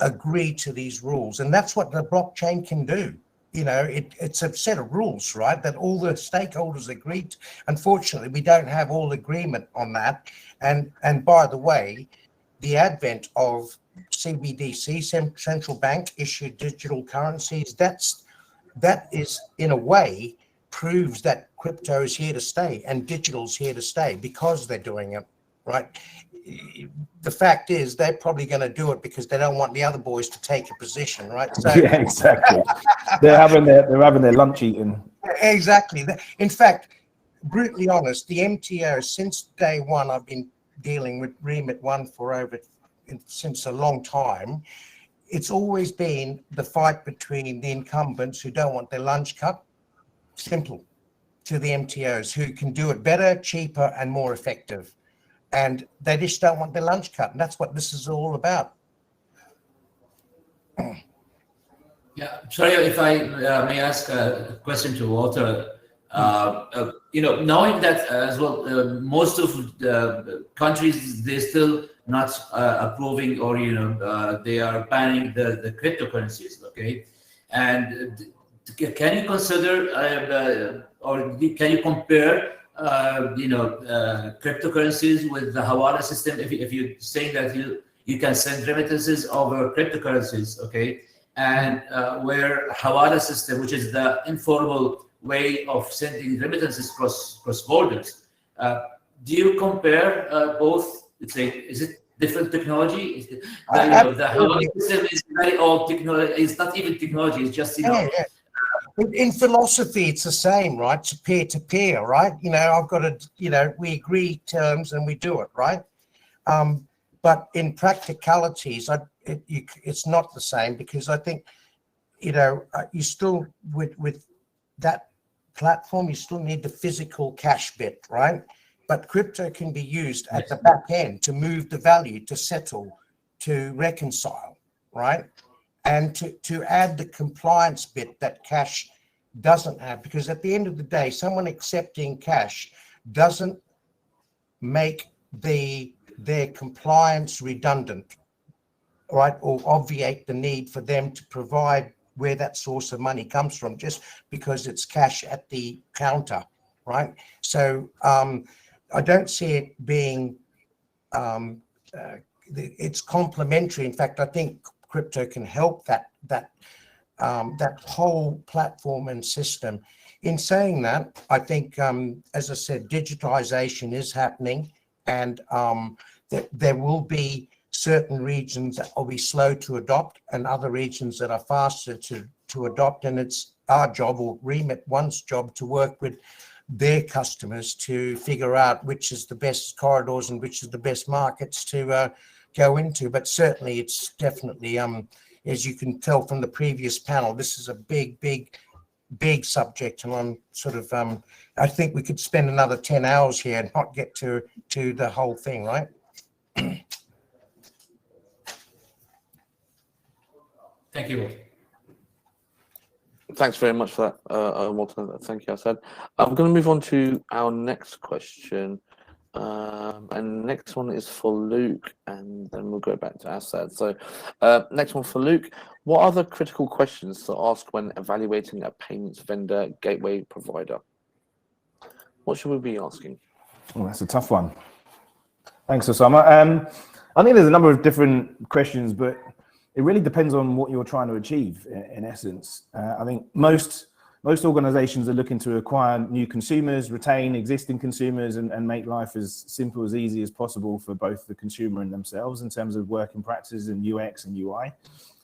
agree to these rules. And that's what the blockchain can do. You know, it's a set of rules, right, that all the stakeholders agree to. Unfortunately, we don't have all agreement on that. And by the way, the advent of CBDC, central bank issued digital currencies, that is in a way proves that crypto is here to stay and digital's here to stay because they're doing it, right? The fact is they're probably going to do it because they don't want the other boys to take a position, right? So yeah, exactly. they're having their lunch eating. Exactly. In fact, brutally honest, the MTO, since day one, I've been dealing with RemitONE since a long time. It's always been the fight between the incumbents who don't want their lunch cut, simple, to the MTOs who can do it better, cheaper, and more effective. And they just don't want their lunch cut. And that's what this is all about. Yeah, sorry if I may ask a question to Walter. Knowing that as well, most of the countries, they're still not approving or, they are banning the cryptocurrencies, okay? And can you consider or can you compare, cryptocurrencies with the Hawala system? If you're saying that you can send remittances over cryptocurrencies, okay? And where Hawala system, which is the informal way of sending remittances cross borders, do you compare both? Let's say, is it different technology? The Hawala system is very old technology. It's not even technology. It's just In philosophy, it's the same, right? It's peer-to-peer, right? I've got to, we agree terms and we do it, right? But in practicalities, it's not the same because I think, you still, with that platform, you still need the physical cash bit, right? But crypto can be used at the back end to move the value, to settle, to reconcile, right? And to add the compliance bit that cash doesn't have, because at the end of the day, someone accepting cash doesn't make their compliance redundant, right? Or obviate the need for them to provide where that source of money comes from just because it's cash at the counter, right? So I don't see it being, it's complementary. In fact, I think crypto can help that whole platform and system. In saying that, I think, as I said, digitization is happening, and there will be certain regions that will be slow to adopt and other regions that are faster to adopt. And it's our job, or RemitONE's job, to work with their customers to figure out which is the best corridors and which is the best markets to go into. But certainly it's definitely, as you can tell from the previous panel, this is a big subject, and I'm sort of I think we could spend another 10 hours here and not get to the whole thing, right? Thank you. Thanks very much for that, Walter. Thank you, Assad. I'm going to move on to our next question. And next one is for Luke, and then we'll go back to Assad. So next one for Luke. What are the critical questions to ask when evaluating a payments vendor gateway provider? What should we be asking? Oh, that's a tough one. Thanks, Oussama. I think there's a number of different questions, but it really depends on what you're trying to achieve in essence. I think most organizations are looking to acquire new consumers, retain existing consumers, and make life as simple as easy as possible for both the consumer and themselves in terms of working practices and UX and UI.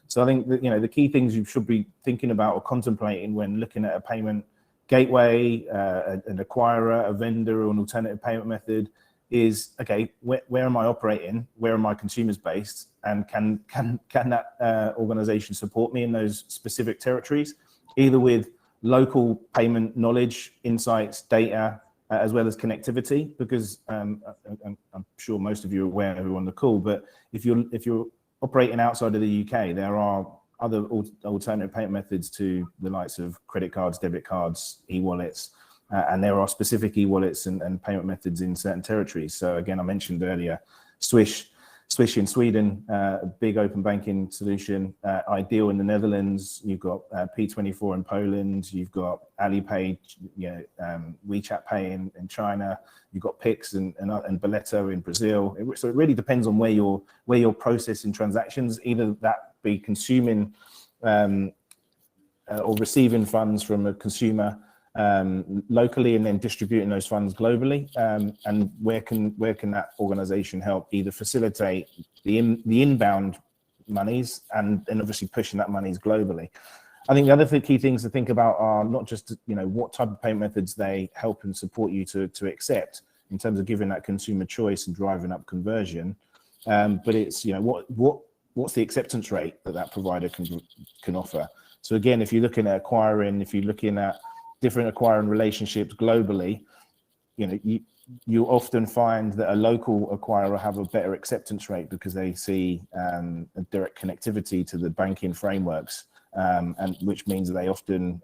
So I think that, the key things you should be thinking about or contemplating when looking at a payment gateway, an acquirer, a vendor, or an alternative payment method is, okay, where am I operating? Where are my consumers based? And can that organization support me in those specific territories, either with local payment knowledge, insights, data, as well as connectivity? Because I'm sure most of you are aware, everyone on the call, but if you're operating outside of the UK, there are other alternative payment methods to the likes of credit cards, debit cards, e-wallets, and there are specific e-wallets and payment methods in certain territories. So again, I mentioned earlier, Swish in Sweden, a big open banking solution. Ideal in the Netherlands. You've got P24 in Poland. You've got Alipay, WeChat Pay in China. You've got Pix and Boleto in Brazil. So it really depends on where you're processing transactions, either that be consuming or receiving funds from a consumer locally and then distributing those funds globally, and where can that organization help either facilitate the inbound monies and obviously pushing that monies globally. I think the other key things to think about are not just what type of payment methods they help and support you to accept in terms of giving that consumer choice and driving up conversion, but it's what's the acceptance rate that provider can offer. So again, if you're looking at acquiring, if you're looking at different acquiring relationships globally, you often find that a local acquirer have a better acceptance rate because they see a direct connectivity to the banking frameworks, and which means they often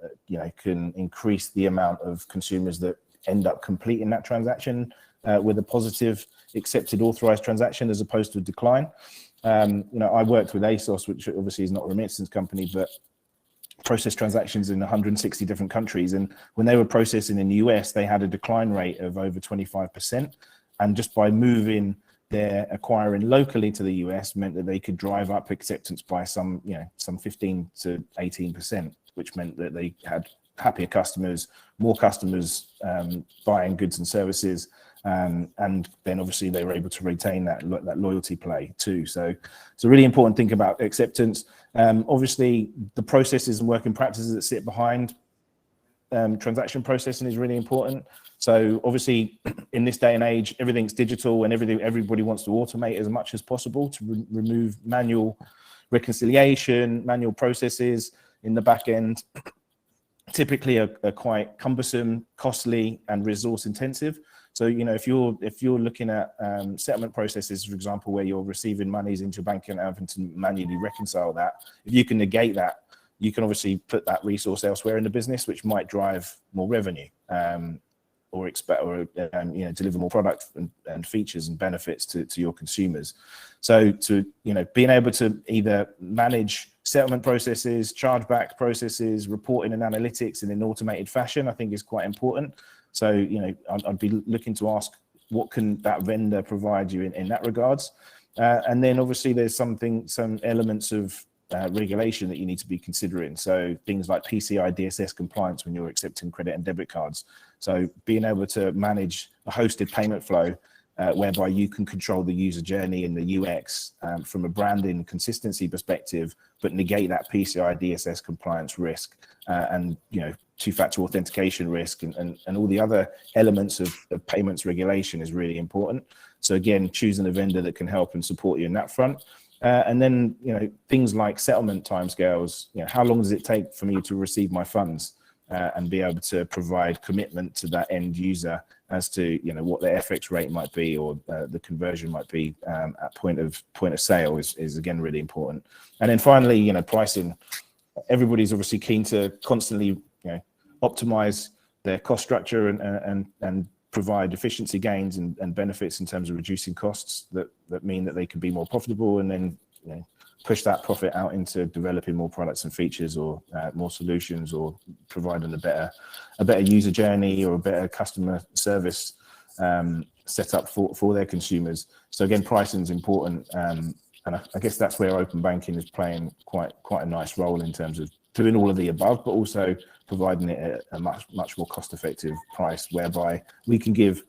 can increase the amount of consumers that end up completing that transaction with a positive accepted authorized transaction as opposed to a decline. I worked with ASOS, which obviously is not a remittance company, but process transactions in 160 different countries, and when they were processing in the US, they had a decline rate of over 25%, and just by moving their acquiring locally to the US meant that they could drive up acceptance by some 15 to 18%, which meant that they had happier customers, more customers buying goods and services, and then obviously they were able to retain that loyalty play too. So it's a really important thing about acceptance. Obviously, the processes and working practices that sit behind transaction processing is really important. So obviously, in this day and age, everything's digital and everybody wants to automate as much as possible to remove manual reconciliation, manual processes in the back end. Typically are quite cumbersome, costly, and resource intensive. So if you're looking at settlement processes, for example, where you're receiving monies into your bank account and having to manually reconcile that, if you can negate that, you can obviously put that resource elsewhere in the business, which might drive more revenue, or deliver more product and features and benefits to your consumers. So being able to either manage settlement processes, chargeback processes, reporting and analytics in an automated fashion, I think is quite important. So I'd be looking to ask, what can that vendor provide you in that regards? And then obviously there's some elements of regulation that you need to be considering. So things like PCI DSS compliance when you're accepting credit and debit cards. So being able to manage a hosted payment flow whereby you can control the user journey and the UX from a branding consistency perspective, but negate that PCI DSS compliance risk and two-factor authentication risk and all the other elements of payments regulation is really important. So again, choosing a vendor that can help and support you in that front. And then things like settlement timescales. How long does it take for me to receive my funds? and be able to provide commitment to that end user as to what their FX rate might be or the conversion might be at point of sale is again really important. And then finally, pricing. Everybody's obviously keen to constantly optimize their cost structure and provide efficiency gains and benefits in terms of reducing costs that mean that they can be more profitable, and then push that profit out into developing more products and features, or more solutions, or providing a better user journey or a better customer service set up for their consumers. So again, pricing is important, and I guess that's where open banking is playing quite a nice role in terms of doing all of the above, but also providing it at a much more cost-effective price, whereby we can give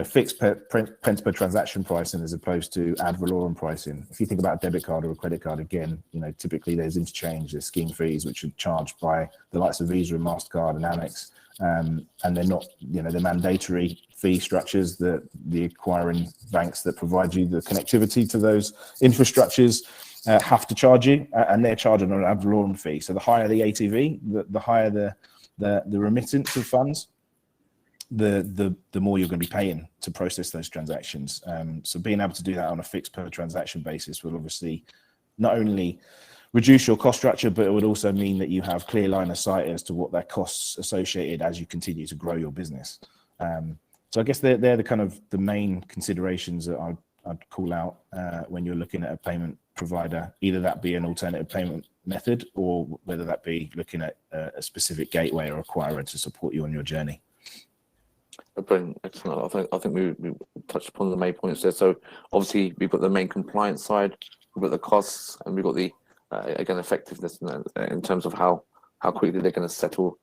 fixed pence per transaction pricing as opposed to ad valorem pricing. If you think about a debit card or a credit card, again, typically there's interchange, there's scheme fees which are charged by the likes of Visa and MasterCard and Amex, and they're not, they're mandatory fee structures that the acquiring banks that provide you the connectivity to those infrastructures have to charge you, and they're charging an ad valorem fee. So the higher the ATV, the higher the remittance of funds, the more you're going to be paying to process those transactions. So being able to do that on a fixed per transaction basis will obviously not only reduce your cost structure, but it would also mean that you have clear line of sight as to what their costs associated as you continue to grow your business. So I guess they're the kind of the main considerations that I'd call out when you're looking at a payment provider, either that be an alternative payment method or whether that be looking at a specific gateway or acquirer to support you on your journey. Brilliant, excellent. I think we touched upon the main points there. So obviously we've got the main compliance side, we've got the costs, and we've got the again effectiveness in terms of how quickly they're going to settle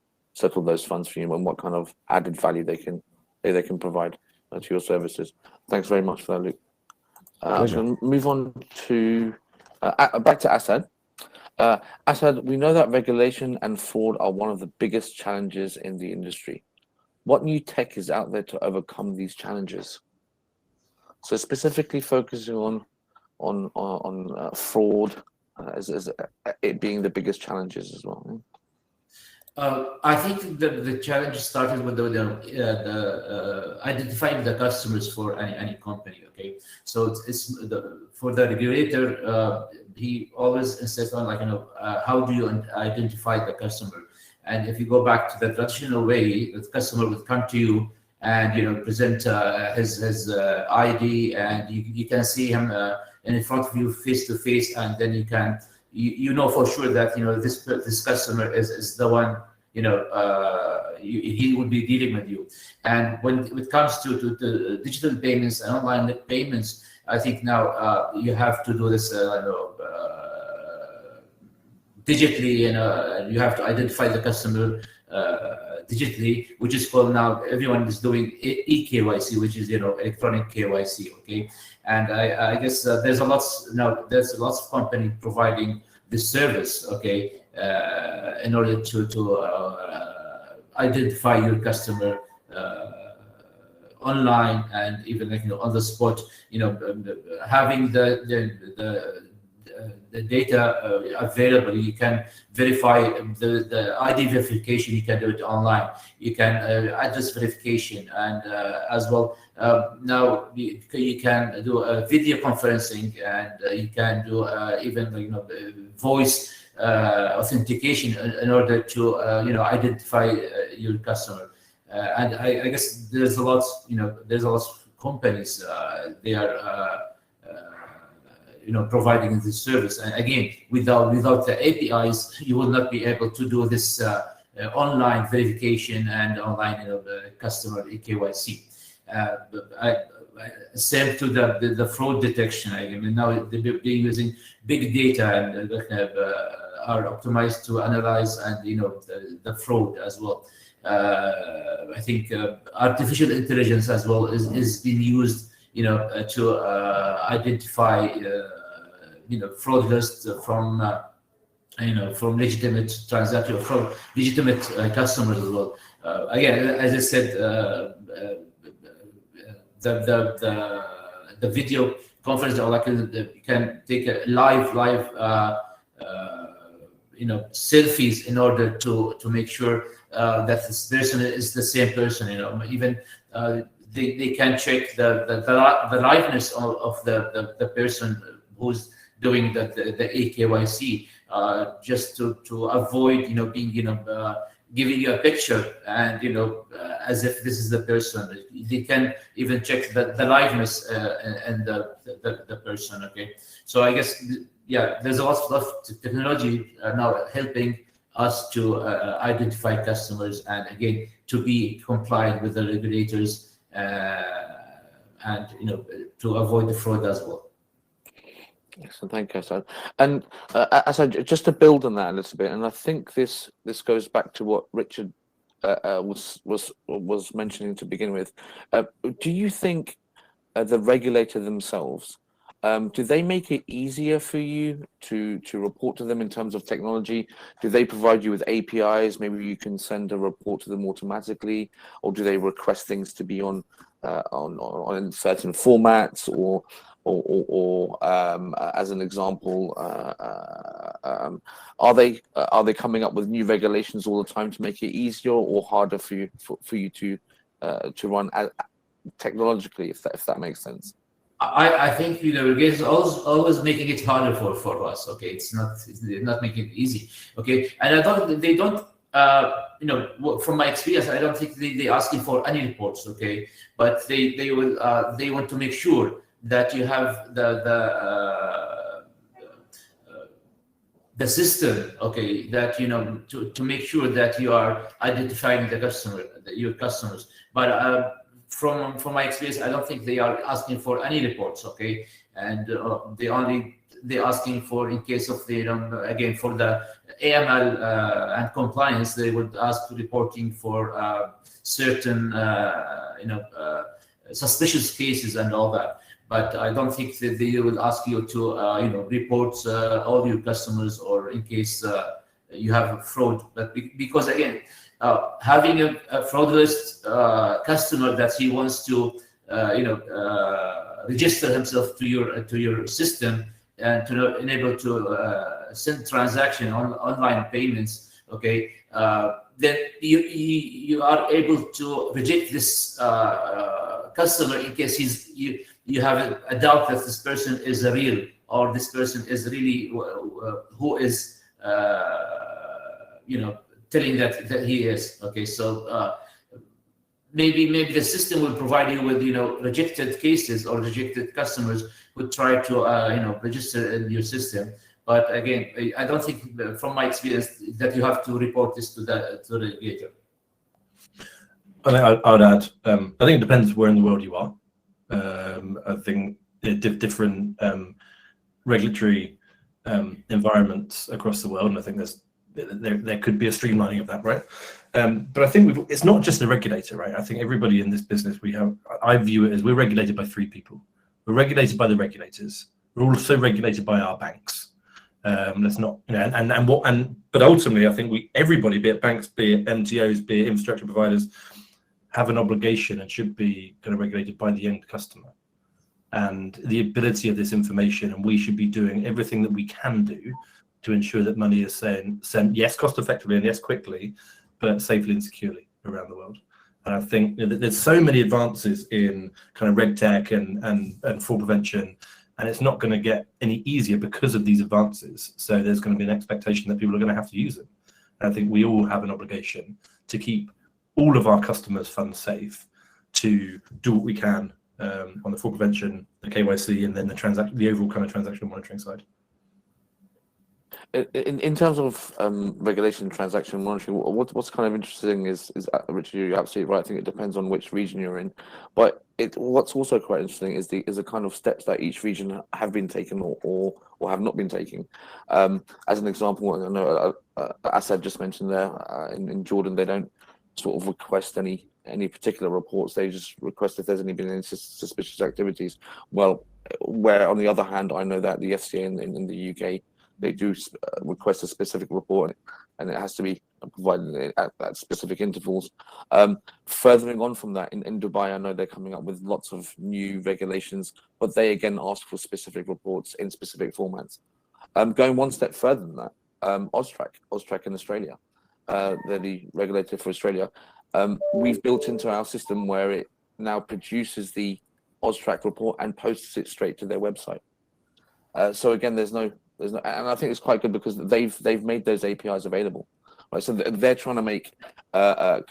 those funds for you and what kind of added value they can provide to your services. Thanks very much for that, Luke. I'm going to move on to back to Assad. Assad, we know that regulation and fraud are one of the biggest challenges in the industry. What new tech is out there to overcome these challenges? So specifically focusing on fraud as it being the biggest challenges as well. I think the challenge started with the identifying the customers for any company. Okay, so it's for the regulator. He always insists on how do you identify the customer? And if you go back to the traditional way, the customer would come to you and present his ID, and you can see him in front of you face to face, and then you can for sure that this customer is the one he would be dealing with you. And when it comes to the digital payments and online payments, I think now you have to do this digitally, and you have to identify the customer digitally, which is called now, everyone is doing eKYC, which is electronic KYC. Okay, and I guess there's a lot of company providing this service. Okay, in order to identify your customer online, and even on the spot, having the data available. You can verify the ID verification. You can do it online. You can address verification, and as well now you can do video conferencing, and you can do even voice authentication in order to identify your customer. And I guess there's a lot of companies they are providing this service. And again, without the APIs, you will not be able to do this online verification and online customer KYC. Same to the fraud detection. I mean, now they're using big data and are optimized to analyze and the fraud as well. I think artificial intelligence as well is being used to identify fraudulent from legitimate transaction, from legitimate customers as well. Again, as I said, the video conference, you can take a live selfies in order to make sure that this person is the same person. Even they can check the liveness of the person who's doing the AKYC, just to avoid being giving you a picture and as if this is the person. They can even check the liveness and the person. Okay, so I guess there's a lot of technology now helping us to identify customers and again to be compliant with the regulators and to avoid the fraud as well. Excellent, thank you, Assad. And Assad, just to build on that a little bit, and I think this goes back to what Richard was mentioning to begin with. Do you think the regulator themselves, do they make it easier for you to report to them in terms of technology? Do they provide you with APIs? Maybe you can send a report to them automatically, or do they request things to be on certain formats, or as an example, are they coming up with new regulations all the time to make it easier or harder for you to run technologically, if that makes sense? I think regulators always making it harder for us. Okay, it's not making it easy. Okay, and they don't. From my experience, I don't think they asking for any reports. Okay, but they want to make sure that you have the system, okay, that to make sure that you are identifying your customers. But from my experience, I don't think they are asking for any reports, okay, and they're asking for, in case of the again for the AML and compliance, they would ask reporting for certain suspicious cases and all that. But I don't think that they will ask you to report all your customers, or in case you have fraud. But because again, having a fraudulent customer that he wants to register himself to your system and to enable to send transaction online payments, okay, then you are able to reject this customer in case you have a doubt that this person is a real, or this person is really who is telling that he is. Okay, so maybe the system will provide you with rejected cases or rejected customers who try to register in your system. But again, I don't think, from my experience, that you have to report this to the regulator. I think I'd add, I think it depends where in the world you are. I think different regulatory environments across the world, and I think there could be a streamlining of that, right? But I think it's not just the regulator, right? I think everybody in this business, I view it as we're regulated by three people. We're regulated by the regulators. We're also regulated by our banks. Let's not, but ultimately, I think everybody, be it banks, be it MTOs, be it infrastructure providers, have an obligation and should be kind of regulated by the end customer and the ability of this information. And we should be doing everything that we can do to ensure that money is sent, yes, cost effectively and yes, quickly, but safely and securely around the world. And I think that there's so many advances in kind of reg tech and fraud prevention, and it's not going to get any easier because of these advances. So there's going to be an expectation that people are going to have to use them. And I think we all have an obligation to keep all of our customers' funds safe, to do what we can on the fraud prevention, the KYC, and then the overall kind of transactional monitoring side. In terms of regulation and transaction monitoring, what's kind of interesting is Richard, you're absolutely right. I think it depends on which region you're in, but what's also quite interesting is the kind of steps that each region have been taken or have not been taking. As an example, I know Assad just mentioned there in Jordan, they don't sort of request any particular reports. They just request if there's been any suspicious activities. Well, where on the other hand, I know that the FCA in the UK, they do request a specific report, and it has to be provided at specific intervals. Furthering on from that, in Dubai, I know they're coming up with lots of new regulations, but they again ask for specific reports in specific formats. Going one step further than that, Austrac in Australia. they're the regulator for Australia. We've built into our system where it now produces the OzTrack report and posts it straight to their website. So again, there's no, and I think it's quite good because they've made those APIs available, right? So they're trying to make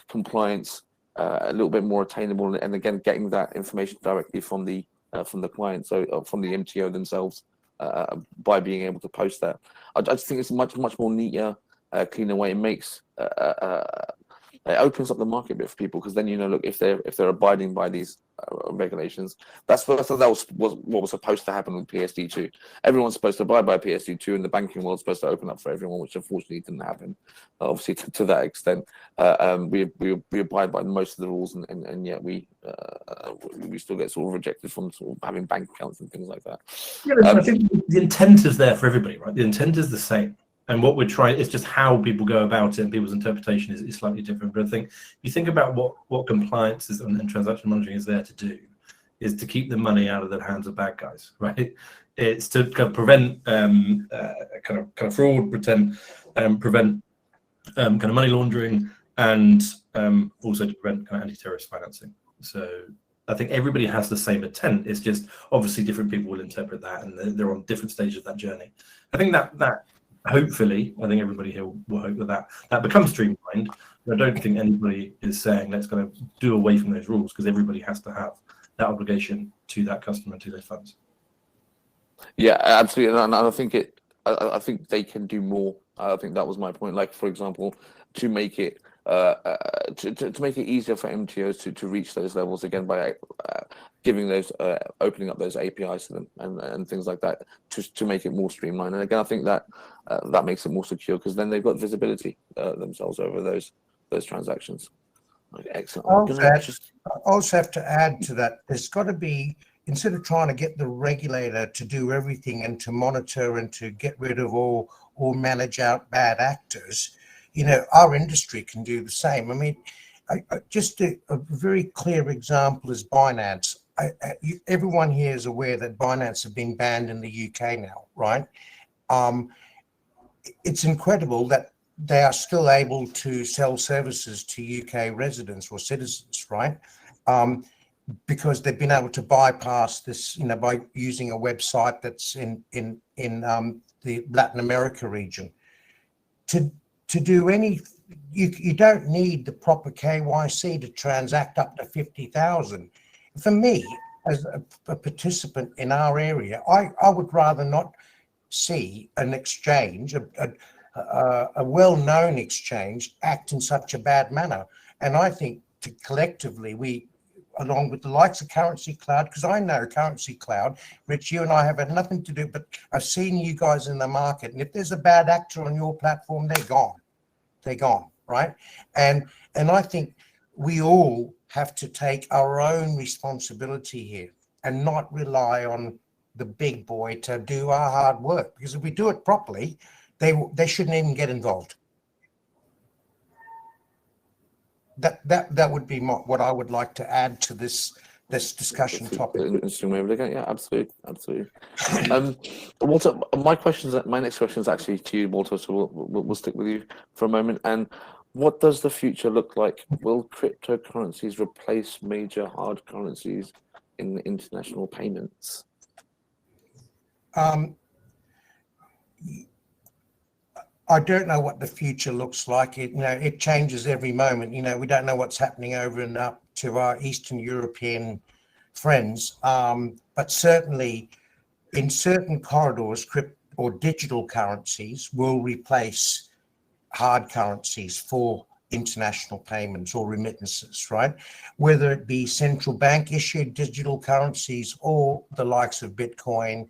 compliance a little bit more attainable, and again, getting that information directly from the client, so from the MTO themselves, by being able to post that. I just think it's a much more neater, cleaner way. It makes it opens up the market a bit for people, because then, you know, look, if they're abiding by these regulations, that was what was supposed to happen with PSD2. Everyone's supposed to abide by PSD2, and the banking world's supposed to open up for everyone, which unfortunately didn't happen. Obviously, to that extent, we abide by most of the rules, and yet we still get sort of rejected from sort of having bank accounts and things like that. Yeah, I think the intent is there for everybody, right? The intent is the same. And what we're trying, it's just how people go about it, and people's interpretation is slightly different. But I think if you think about what compliance is and transaction monitoring is there to do, is to keep the money out of the hands of bad guys, right? It's to kind of prevent kind of fraud, prevent kind of money laundering, and also to prevent kind of anti-terrorist financing. So I think everybody has the same intent. It's just obviously different people will interpret that, and they're on different stages of that journey. I think that hopefully, I think everybody here will hope that becomes streamlined. But I don't think anybody is saying let's kind of do away from those rules, because everybody has to have that obligation to that customer and to their funds. Yeah, absolutely, and I think I think they can do more. I think that was my point. Like, for example, to make it to make it easier for MTOs to reach those levels again by giving those opening up those APIs to them and things like that, to make it more streamlined. And again, I think that that makes it more secure, because then they've got visibility themselves over those transactions. Excellent. I also have to add to that, there's got to be, instead of trying to get the regulator to do everything and to monitor and to get rid of or manage out bad actors, you know, our industry can do the same. I mean, just a very clear example is Binance. Everyone here is aware that Binance have been banned in the UK now, right? It's incredible that they are still able to sell services to UK residents or citizens, right? Because they've been able to bypass this, you know, by using a website that's in the Latin America region. To do any, you don't need the proper KYC to transact up to 50,000. For me, as a participant in our area, I would rather not see an exchange, a well-known exchange, act in such a bad manner. And I think collectively, we, along with the likes of Currencycloud, because I know Currencycloud, Rich, you and I have had nothing to do, but I've seen you guys in the market, and if there's a bad actor on your platform, they're gone, right? And I think we all have to take our own responsibility here and not rely on the big boy to do our hard work, because if we do it properly, they shouldn't even get involved. That would be what I would like to add to this discussion topic. Interesting way of looking at it. Yeah, absolutely. Walter, my next question is actually to you, Walter. So we'll stick with you for a moment. And what does the future look like? Will cryptocurrencies replace major hard currencies in international payments? I don't know what the future looks like. It changes every moment. We don't know what's happening over and up to our Eastern European friends. But certainly in certain corridors, or digital currencies will replace hard currencies for international payments or remittances, right? Whether it be central bank issued digital currencies or the likes of Bitcoin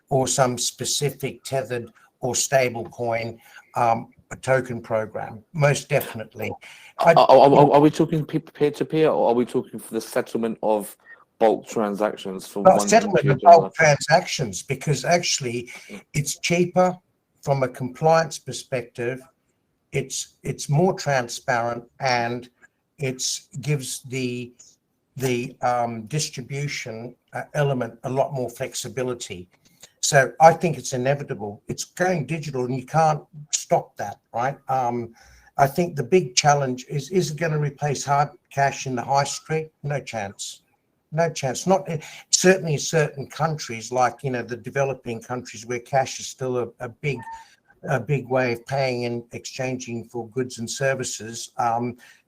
or some specific tethered or stable coin, a token program, most definitely. Are we talking peer-to-peer, or are we talking for the settlement of bulk transactions? Settlement of bulk transactions, because actually it's cheaper from a compliance perspective. It's more transparent, and it gives the distribution element a lot more flexibility. So I think it's inevitable. It's going digital, and you can't stop that, right? I think the big challenge is it going to replace hard cash in the high street? No chance. No chance. Not certainly in certain countries, like, you know, the developing countries where cash is still a big way of paying and exchanging for goods and services.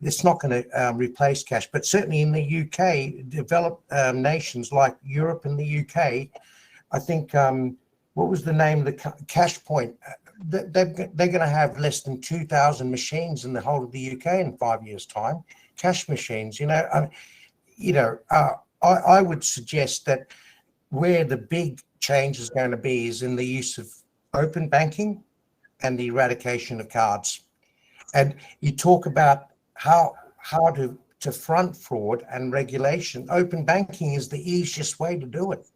It's not going to replace cash, but certainly in the UK, developed nations like Europe and the UK, I think, what was the name of the Cash Point? They're going to have less than 2,000 machines in the whole of the UK in 5 years' time, cash machines. I would suggest that where the big change is going to be is in the use of open banking and the eradication of cards. And you talk about how to front fraud and regulation. Open banking is the easiest way to do it.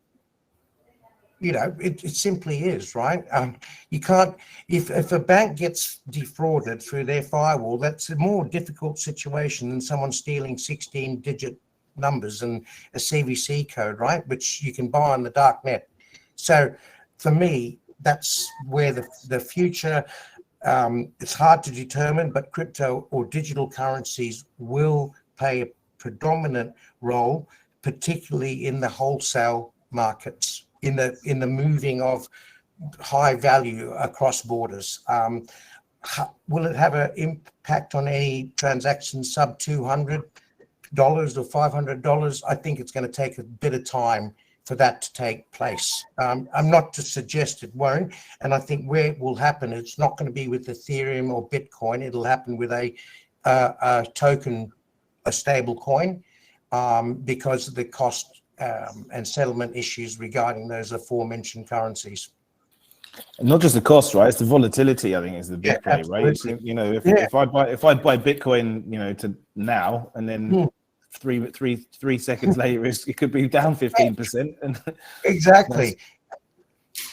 You know, it simply is, right? You can't, if a bank gets defrauded through their firewall, that's a more difficult situation than someone stealing 16-digit numbers and a CVC code, right? Which you can buy on the dark net. So for me, that's where the future, it's hard to determine, but crypto or digital currencies will play a predominant role, particularly in the wholesale markets, in the moving of high value across borders. Will it have an impact on any transactions sub $200 or $500? I think it's going to take a bit of time for that to take place. I'm not to suggest it won't, and I think where it will happen, it's not going to be with Ethereum or Bitcoin. It'll happen with a token, a stable coin, because of the cost and settlement issues regarding those aforementioned currencies. Not just the cost, right? It's the volatility, I think, is the big play, right? You know, if I buy Bitcoin, you know, to now, and then 3 seconds later, it could be down 15%. And exactly.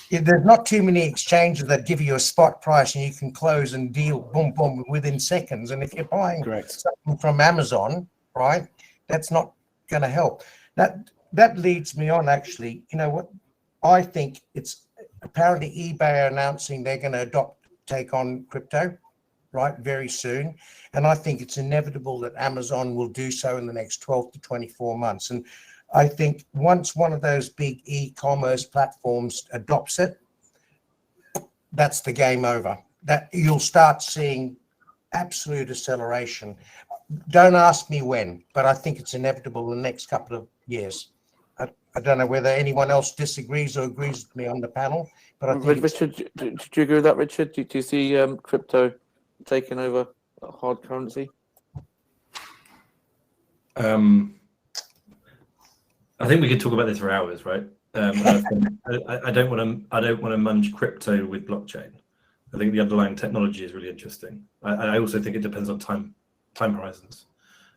There's not too many exchanges that give you a spot price and you can close and deal boom boom within seconds. And if you're buying something from Amazon, right, that's not going to help. That leads me on, actually. You know what? I think it's apparently eBay are announcing they're going to take on crypto, right, very soon. And I think it's inevitable that Amazon will do so in the next 12 to 24 months. And I think once one of those big e-commerce platforms adopts it, that's the game over. That you'll start seeing absolute acceleration. Don't ask me when, but I think it's inevitable in the next couple of years. I don't know whether anyone else disagrees or agrees with me on the panel, but I think Richard, do you agree with that, Richard? Do you see crypto taking over hard currency? I think we could talk about this for hours, right? I don't want to munch crypto with blockchain. I think the underlying technology is really interesting. I also think it depends on time horizons.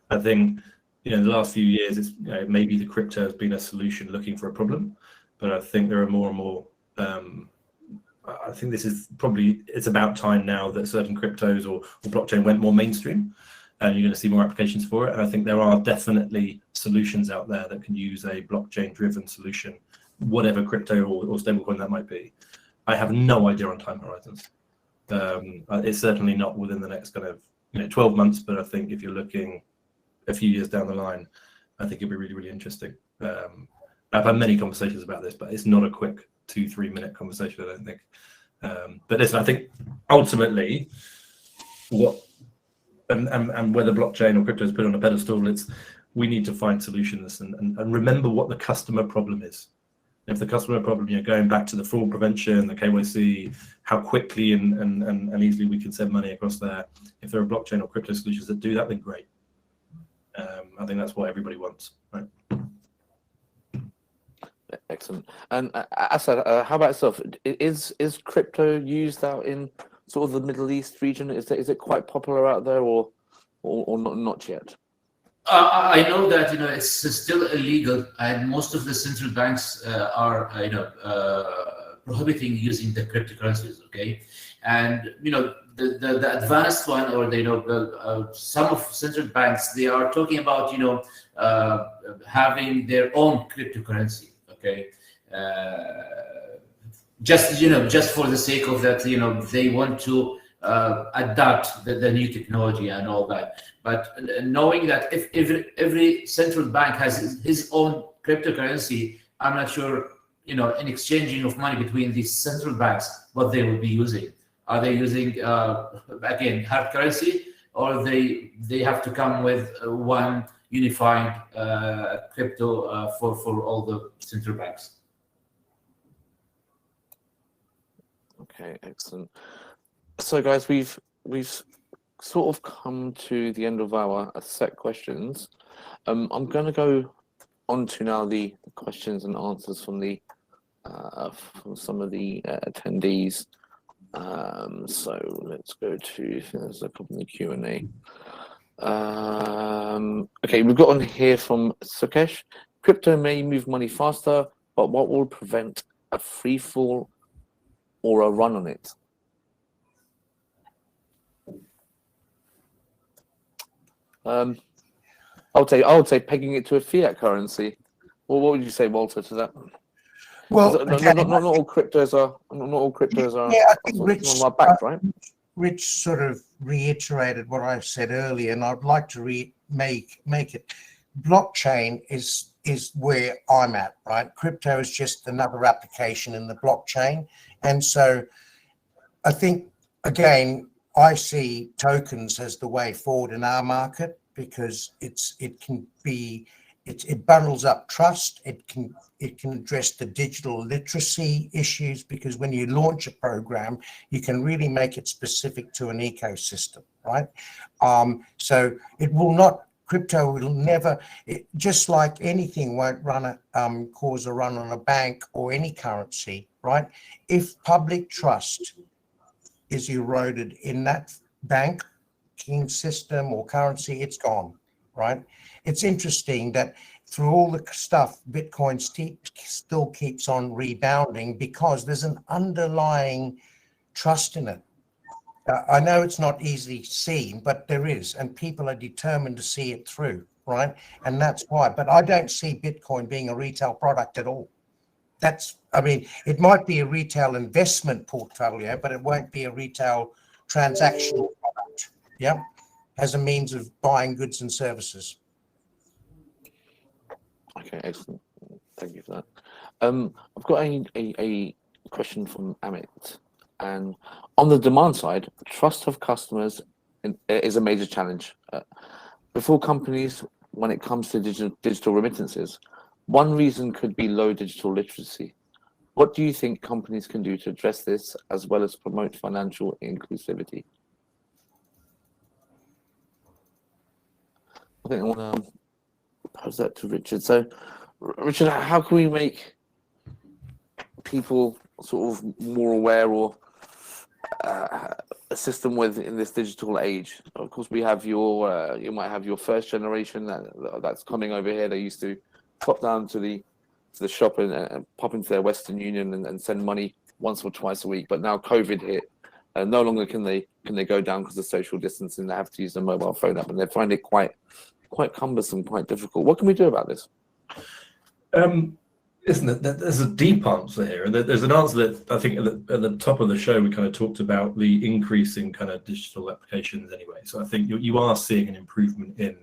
I think, you know, in the last few years, it's, you know, maybe the crypto has been a solution looking for a problem, but I think there are more and more. I think this is probably, it's about time now that certain cryptos or blockchain went more mainstream, and you're going to see more applications for it. And I think there are definitely solutions out there that can use a blockchain-driven solution, whatever crypto or stablecoin that might be. I have no idea on time horizons. It's certainly not within the next kind of 12 months, but I think if you're looking a few years down the line, I think it'd be really, really interesting. I've had many conversations about this, but it's not a quick 2-3 minute conversation, I don't think. But listen, I think ultimately and whether blockchain or crypto is put on a pedestal, we need to find solutions and remember what the customer problem is. If the customer problem, going back to the fraud prevention, the KYC, how quickly and easily we can send money across there. If there are blockchain or crypto solutions that do that, then great. I think that's what everybody wants, right? Excellent. And Assad, how about yourself? Is crypto used out in sort of the Middle East region? Is it quite popular out there, or not yet? I know that it's still illegal, and most of the central banks are prohibiting using the cryptocurrencies. Okay, and the advanced one, or some of central banks, they are talking about having their own cryptocurrency. Okay, just for the sake of that, they want to adapt the new technology and all that. But knowing that if every central bank has his own cryptocurrency, I'm not sure, in exchanging of money between these central banks, what they will be using. Are they using, again, hard currency, or they have to come with one unified crypto for all the central banks? Okay, excellent. So, guys, we've sort of come to the end of our set questions. I'm going to go on to now the questions and answers from from some of the attendees. So let's go to, there's a couple in the Q&A. Okay, we've got on here from Sukesh. Crypto may move money faster, but what will prevent a free fall or a run on it? I would say pegging it to a fiat currency. Well, what would you say, Walter, to that? Well, not all cryptos are. Not all cryptos are. Yeah, I think Rich, on our back, right? Rich sort of reiterated what I said earlier, and I'd like to make it. Blockchain is where I'm at, right? Crypto is just another application in the blockchain, and so I think again I see tokens as the way forward in our market, because it bundles up trust. It can address the digital literacy issues, because when you launch a program, you can really make it specific to an ecosystem, right? So crypto will never, just like anything won't cause a run on a bank or any currency, right? If public trust is eroded in that banking system or currency, it's gone, right? It's interesting that through all the stuff, Bitcoin still keeps on rebounding because there's an underlying trust in it. I know it's not easily seen, but there is, and people are determined to see it through, right? And that's why. But I don't see Bitcoin being a retail product at all. It might be a retail investment portfolio, but it won't be a retail transactional product, yeah, as a means of buying goods and services. Okay, excellent. Thank you for that. I've got a question from Amit. And on the demand side, trust of customers is a major challenge. Before companies, when it comes to digital remittances, one reason could be low digital literacy. What do you think companies can do to address this, as well as promote financial inclusivity? I think I want to pose that to Richard. So, Richard, how can we make people sort of more aware or a system in this digital age? Of course, we have you might have your first generation that's coming over here. They used to pop down to the shop and pop into their Western Union and send money once or twice a week. But now COVID hit, and no longer can they go down because of social distancing. They have to use the mobile phone app, and they find it quite cumbersome, quite difficult. What can we do about this? Isn't it? There's a deep answer here, and there's an answer that I think at the top of the show we kind of talked about the increasing kind of digital applications anyway. So I think you are seeing an improvement in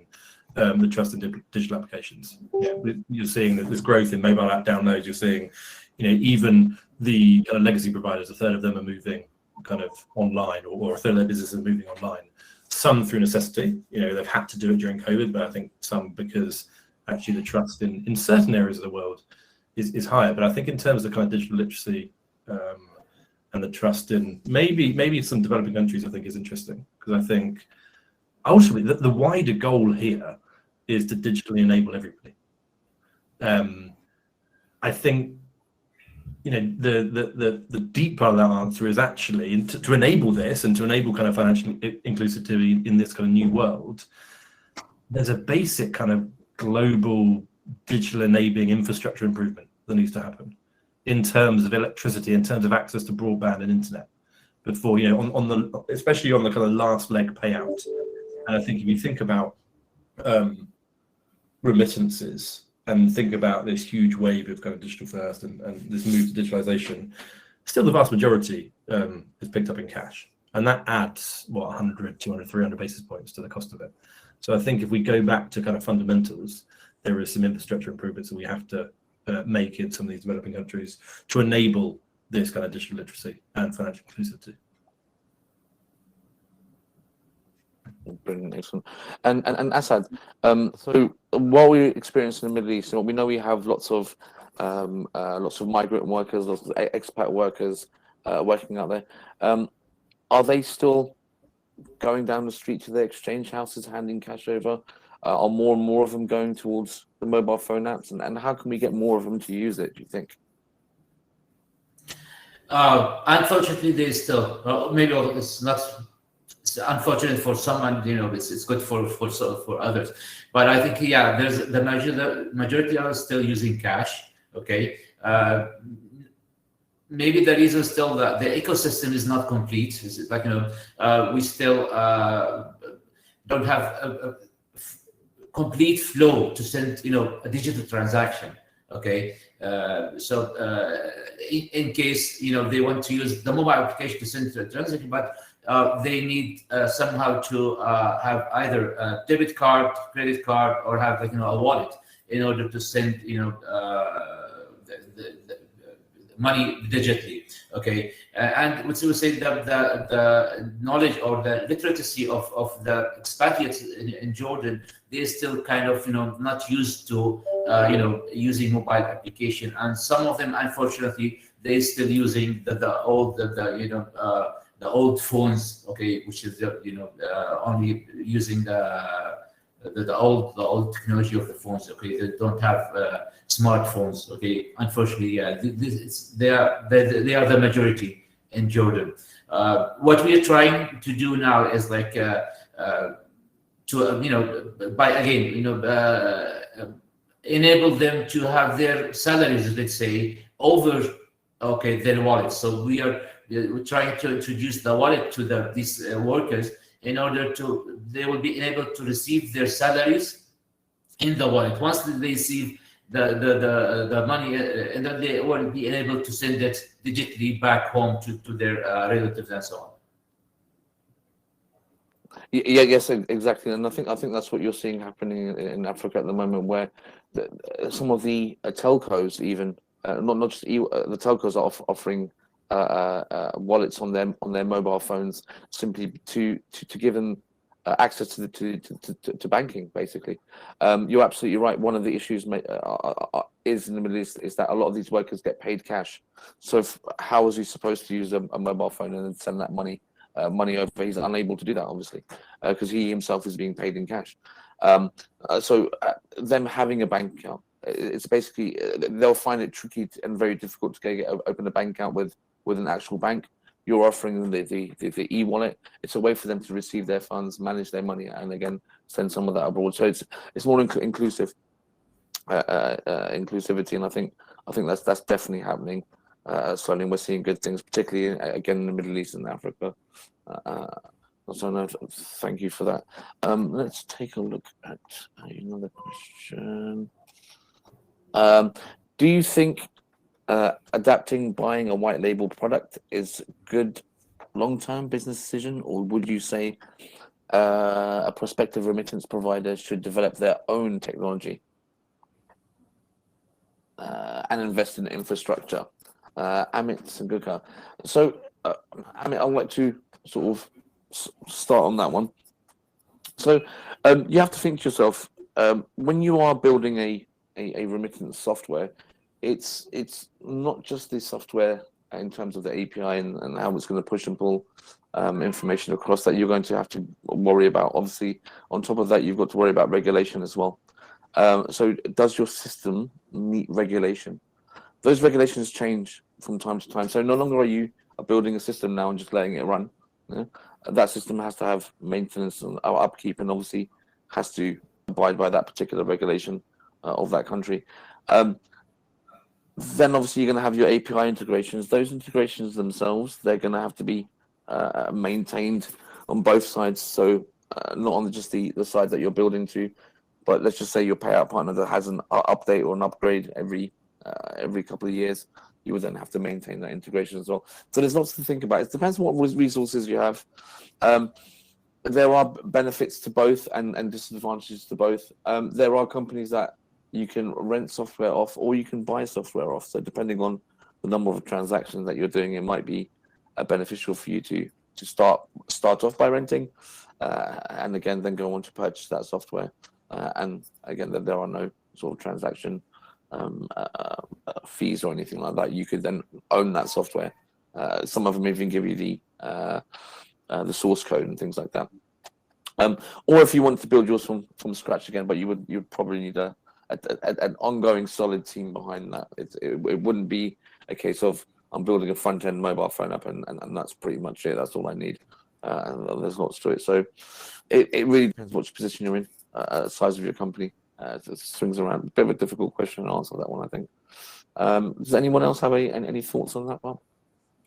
the trust in digital applications. Yeah, you're seeing that there's growth in mobile app downloads. You're seeing, even the kind of legacy providers, a third of them are moving kind of online, or a third of their business is moving online. Some through necessity, they've had to do it during COVID, but I think some because actually the trust in certain areas of the world is higher. But I think in terms of kind of digital literacy and the trust in maybe some developing countries, I think is interesting, because I think ultimately the wider goal here is to digitally enable everybody. I think the deep part of that answer is actually to enable this and to enable kind of financial inclusivity in this kind of new world. There's a basic kind of global digital enabling infrastructure improvement that needs to happen in terms of electricity, in terms of access to broadband and internet. Before, especially on the kind of last leg payout. And I think if you think about remittances and think about this huge wave of kind of digital first and this move to digitalization, still the vast majority is picked up in cash. and that adds 100, 200, 300 basis points to the cost of it. So I think if we go back to kind of fundamentals, there is some infrastructure improvements that we have to make in some of these developing countries to enable this kind of digital literacy and financial inclusivity. Brilliant, excellent. And Assad, so while we're experiencing the Middle East, we know we have lots of migrant workers, lots of expat workers working out there. Are they still going down the street to their exchange houses, handing cash over? Are more and more of them going towards the mobile phone apps? And how can we get more of them to use it, do you think? Unfortunately, they still, maybe it's not. It's unfortunate for someone, it's good for others. But I think, yeah, there's the majority are still using cash. Okay. Maybe the reason still that the ecosystem is not complete. Is like, we still don't have a complete flow to send, a digital transaction. Okay. So in case, they want to use the mobile application to send a transaction, but they need somehow to have either a debit card, credit card, or have a wallet in order to send the money digitally. Okay, and what we say that the knowledge or the literacy of the expatriates in Jordan, they're still kind of not used to using mobile application, and some of them unfortunately they're still using the old phones, okay, which is only using the old technology of the phones. Okay, they don't have smartphones. Okay, unfortunately, yeah, they are the majority in Jordan. What we are trying to do now is like to by again enable them to have their salaries, let's say, over their wallets. So we're trying to introduce the wallet to these workers in order to they will be able to receive their salaries in the wallet. Once they receive the money, and then they will be able to send it digitally back home to their relatives and so on. Yeah, yes, exactly, and I think that's what you're seeing happening in Africa at the moment, where some of the telcos, even not just the telcos, are offering wallets on their mobile phones, simply to give them access to banking. Basically, you're absolutely right. One of the issues is in the Middle East is that a lot of these workers get paid cash. So how is he supposed to use a mobile phone and then send that money over? He's unable to do that, obviously, because he himself is being paid in cash. So them having a bank account, it's basically they'll find it tricky and very difficult to open a bank account with an actual bank. You're offering them the e-wallet. It's a way for them to receive their funds, manage their money, and again send some of that abroad. So it's more inclusive inclusivity, and I think that's definitely happening. Slowly, we're seeing good things, particularly again in the Middle East and Africa. So no, thank you for that. Let's take a look at another question. Do you think buying a white label product is good long-term business decision, or would you say a prospective remittance provider should develop their own technology and invest in infrastructure? Amit Sanguka. So Amit, I'd like to sort of start on that one. So you have to think to yourself, when you are building a remittance software, it's not just the software in terms of the API and how it's going to push and pull information across that you're going to have to worry about. Obviously, on top of that, you've got to worry about regulation as well. So does your system meet regulation? Those regulations change from time to time. So no longer are you building a system now and just letting it run. That system has to have maintenance and upkeep, and obviously has to abide by that particular regulation of that country. Then obviously you're going to have your API integrations. Those integrations themselves, they're going to have to be maintained on both sides. So not on just the side that you're building to, but let's just say your payout partner that has an update or an upgrade every couple of years. you would then have to maintain that integration as well. So there's lots to think about. It depends on what resources you have. There are benefits to both and disadvantages to both. There are companies that you can rent software off, or you can buy software off. So depending on the number of transactions that you're doing, it might be beneficial for you to start off by renting, and again then go on to purchase that software. And again, there are no sort of transaction fees or anything like that. You could then own that software. Some of them even give you the source code and things like that. Or if you want to build yours from scratch again, but you'd probably need an ongoing solid team behind that. It wouldn't be a case of I'm building a front-end mobile phone app and that's pretty much it. That's all I need. And there's lots to it. So it really depends which position you're in, size of your company. It swings around. A bit of a difficult question to answer that one, I think. Does anyone else have any thoughts on that one?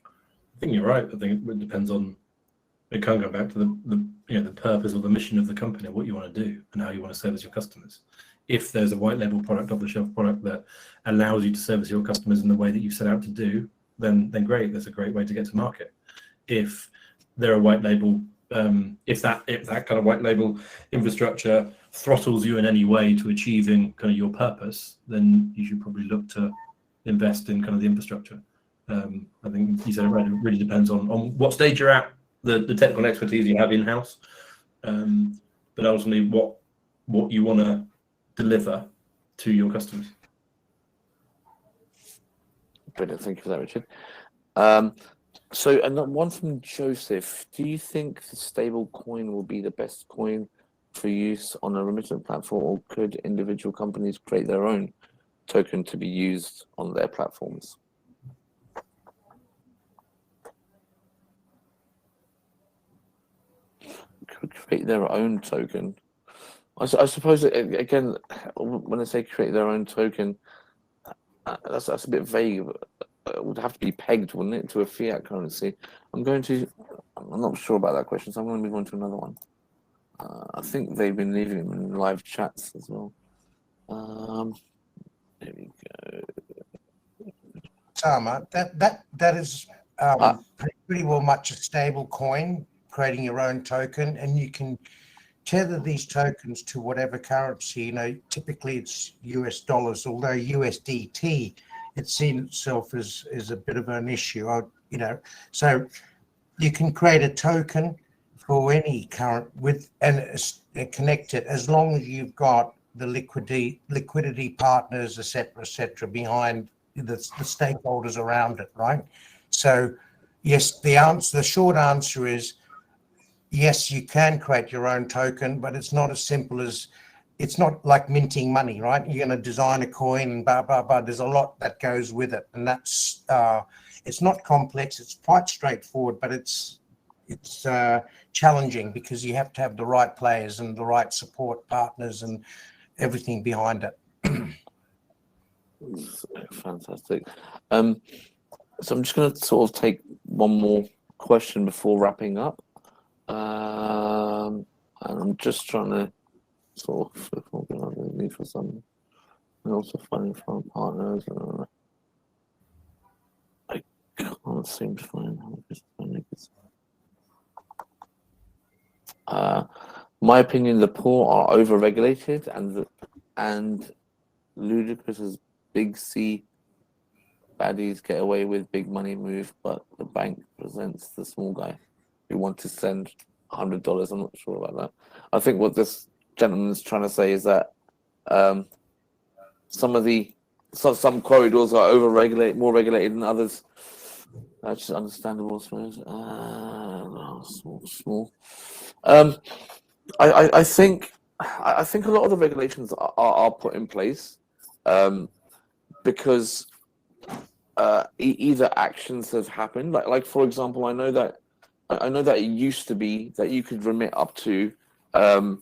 I think you're right. I think it depends on. It can go back to the purpose or the mission of the company, what you want to do and how you want to service your customers. If there's a white label product, off-the-shelf product that allows you to service your customers in the way that you set out to do, then great. That's a great way to get to market. If they're a white label, if that kind of white label infrastructure throttles you in any way to achieving kind of your purpose, then you should probably look to invest in kind of the infrastructure. I think you said it right. It really depends on what stage you're at, the technical expertise you have in-house, but ultimately what you want to deliver to your customers. Brilliant, thank you for that, Richard. So, and one from Joseph: do you think the stable coin will be the best coin for use on a remittance platform, or could individual companies create their own token to be used on their platforms? Could create their own token. I suppose again, when I say create their own token, that's a bit vague. It would have to be pegged, wouldn't it, to a fiat currency? I'm not sure about that question, so I'm going to move on to another one. I think they've been leaving them in live chats as well. There we go. Oussama, that is pretty well much a stable coin, creating your own token, and you can tether these tokens to whatever currency. Typically it's US dollars, although USDT itself is a bit of an issue. So you can create a token for any current and connect it, as long as you've got the liquidity partners, etc., behind the stakeholders around it, right? So yes, the short answer is yes, you can create your own token, but it's not as simple as, it's not like minting money, right? You're going to design a coin and blah, blah, blah. There's a lot that goes with it. And that's, it's not complex. It's quite straightforward, but it's challenging because you have to have the right players and the right support partners and everything behind it. Fantastic. So I'm just going to sort of take one more question before wrapping up. And I'm just trying to sort of flip organize for some, and also finding foreign partners. I can't seem to find my opinion, the poor are over-regulated, and ludicrous as big C baddies get away with big money move, but the bank presents the small guy who want to send $100. I'm not sure about that. I think what this gentleman's trying to say is that some corridors are more regulated than others. That's just understandable, I suppose. Small. I think a lot of the regulations are put in place because either actions have happened. Like for example, I know that it used to be that you could remit up to I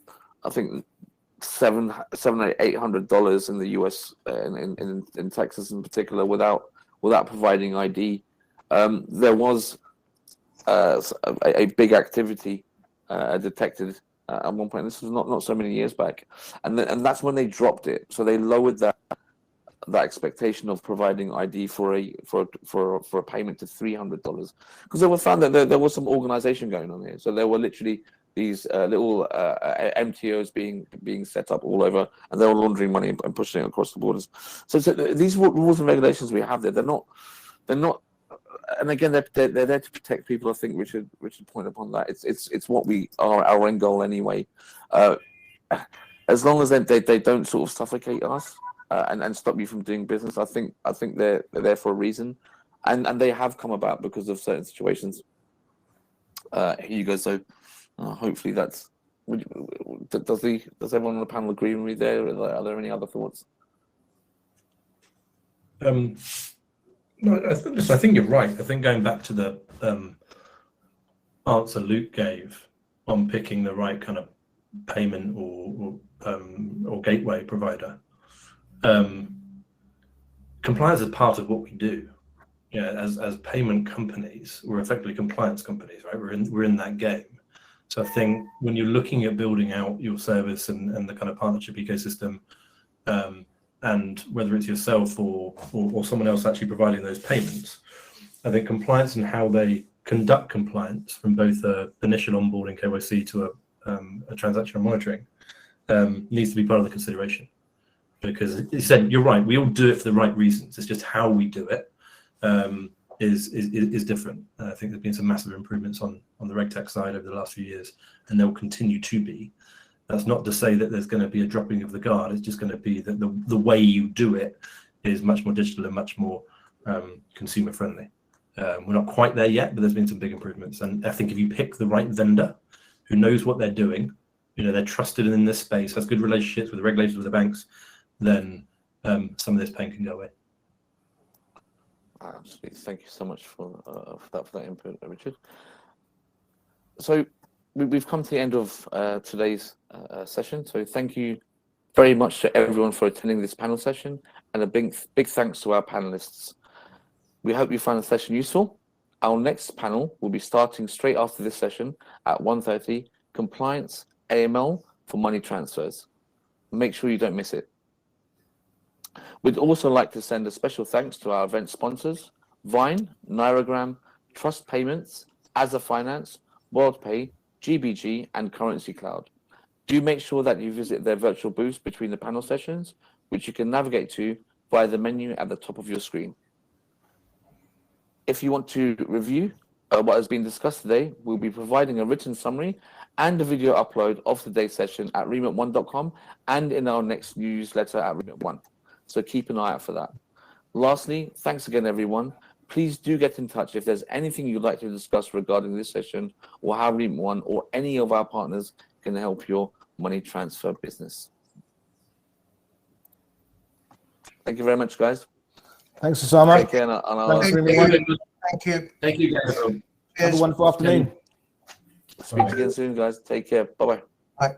think $800 in the US in Texas in particular without providing ID. There was a big activity detected at one point. This was not so many years back, and that's when they dropped it. So they lowered that that expectation of providing ID for a payment to $300, because they were found that there was some organization going on here. So there were literally these little MTOs being set up all over, and they were laundering money and pushing it across the borders. So these rules and regulations we have there, they're not, and again, they're there to protect people. I think Richard pointed upon that. It's what we are, our end goal anyway. As long as they don't sort of suffocate us and stop you from doing business, I think they're there for a reason, and they have come about because of certain situations. Here you go. So hopefully that's. Does everyone on the panel agree with me there? Are there any other thoughts? No, I think you're right. I think going back to the answer Luke gave on picking the right kind of payment or gateway provider, compliance is part of what we do. Yeah, as payment companies, we're effectively compliance companies, right? We're in that game. So I think when you're looking at building out your service and the kind of partnership ecosystem, and whether it's yourself or someone else actually providing those payments, I think compliance and how they conduct compliance from both the initial onboarding KYC to a transactional monitoring needs to be part of the consideration. Because you said you're right, we all do it for the right reasons. It's just how we do it is different. I think there's been some massive improvements on the RegTech side over the last few years, and there will continue to be. That's not to say that there's going to be a dropping of the guard. It's just going to be that the way you do it is much more digital and much more consumer friendly. We're not quite there yet, but there's been some big improvements. And I think if you pick the right vendor who knows what they're doing, they're trusted in this space, has good relationships with the regulators, with the banks, then some of this pain can go away. Absolutely. Thank you so much for that input, Richard. So we've come to the end of today's session. So thank you very much to everyone for attending this panel session, and a big thanks to our panelists. We hope you found the session useful. Our next panel will be starting straight after this session at 1:30, Compliance AML for Money Transfers. Make sure you don't miss it. We'd also like to send a special thanks to our event sponsors, Vine, Nairagram, Trust Payments, Azza Finance, WorldPay, GBG, and Currencycloud. Do make sure that you visit their virtual booths between the panel sessions, which you can navigate to via the menu at the top of your screen. If you want to review what has been discussed today, we'll be providing a written summary and a video upload of today's session at RemitONE.com and in our next newsletter at RemitONE. So keep an eye out for that. Lastly, thanks again, everyone. Please do get in touch if there's anything you'd like to discuss regarding this session, or how RemitONE or any of our partners can help your money transfer business. Thank you very much, guys. Thanks, Oussama. Take care. Thank you. Thank you, guys. Have a wonderful afternoon. Speak again soon, guys. Take care. Bye-bye. Bye.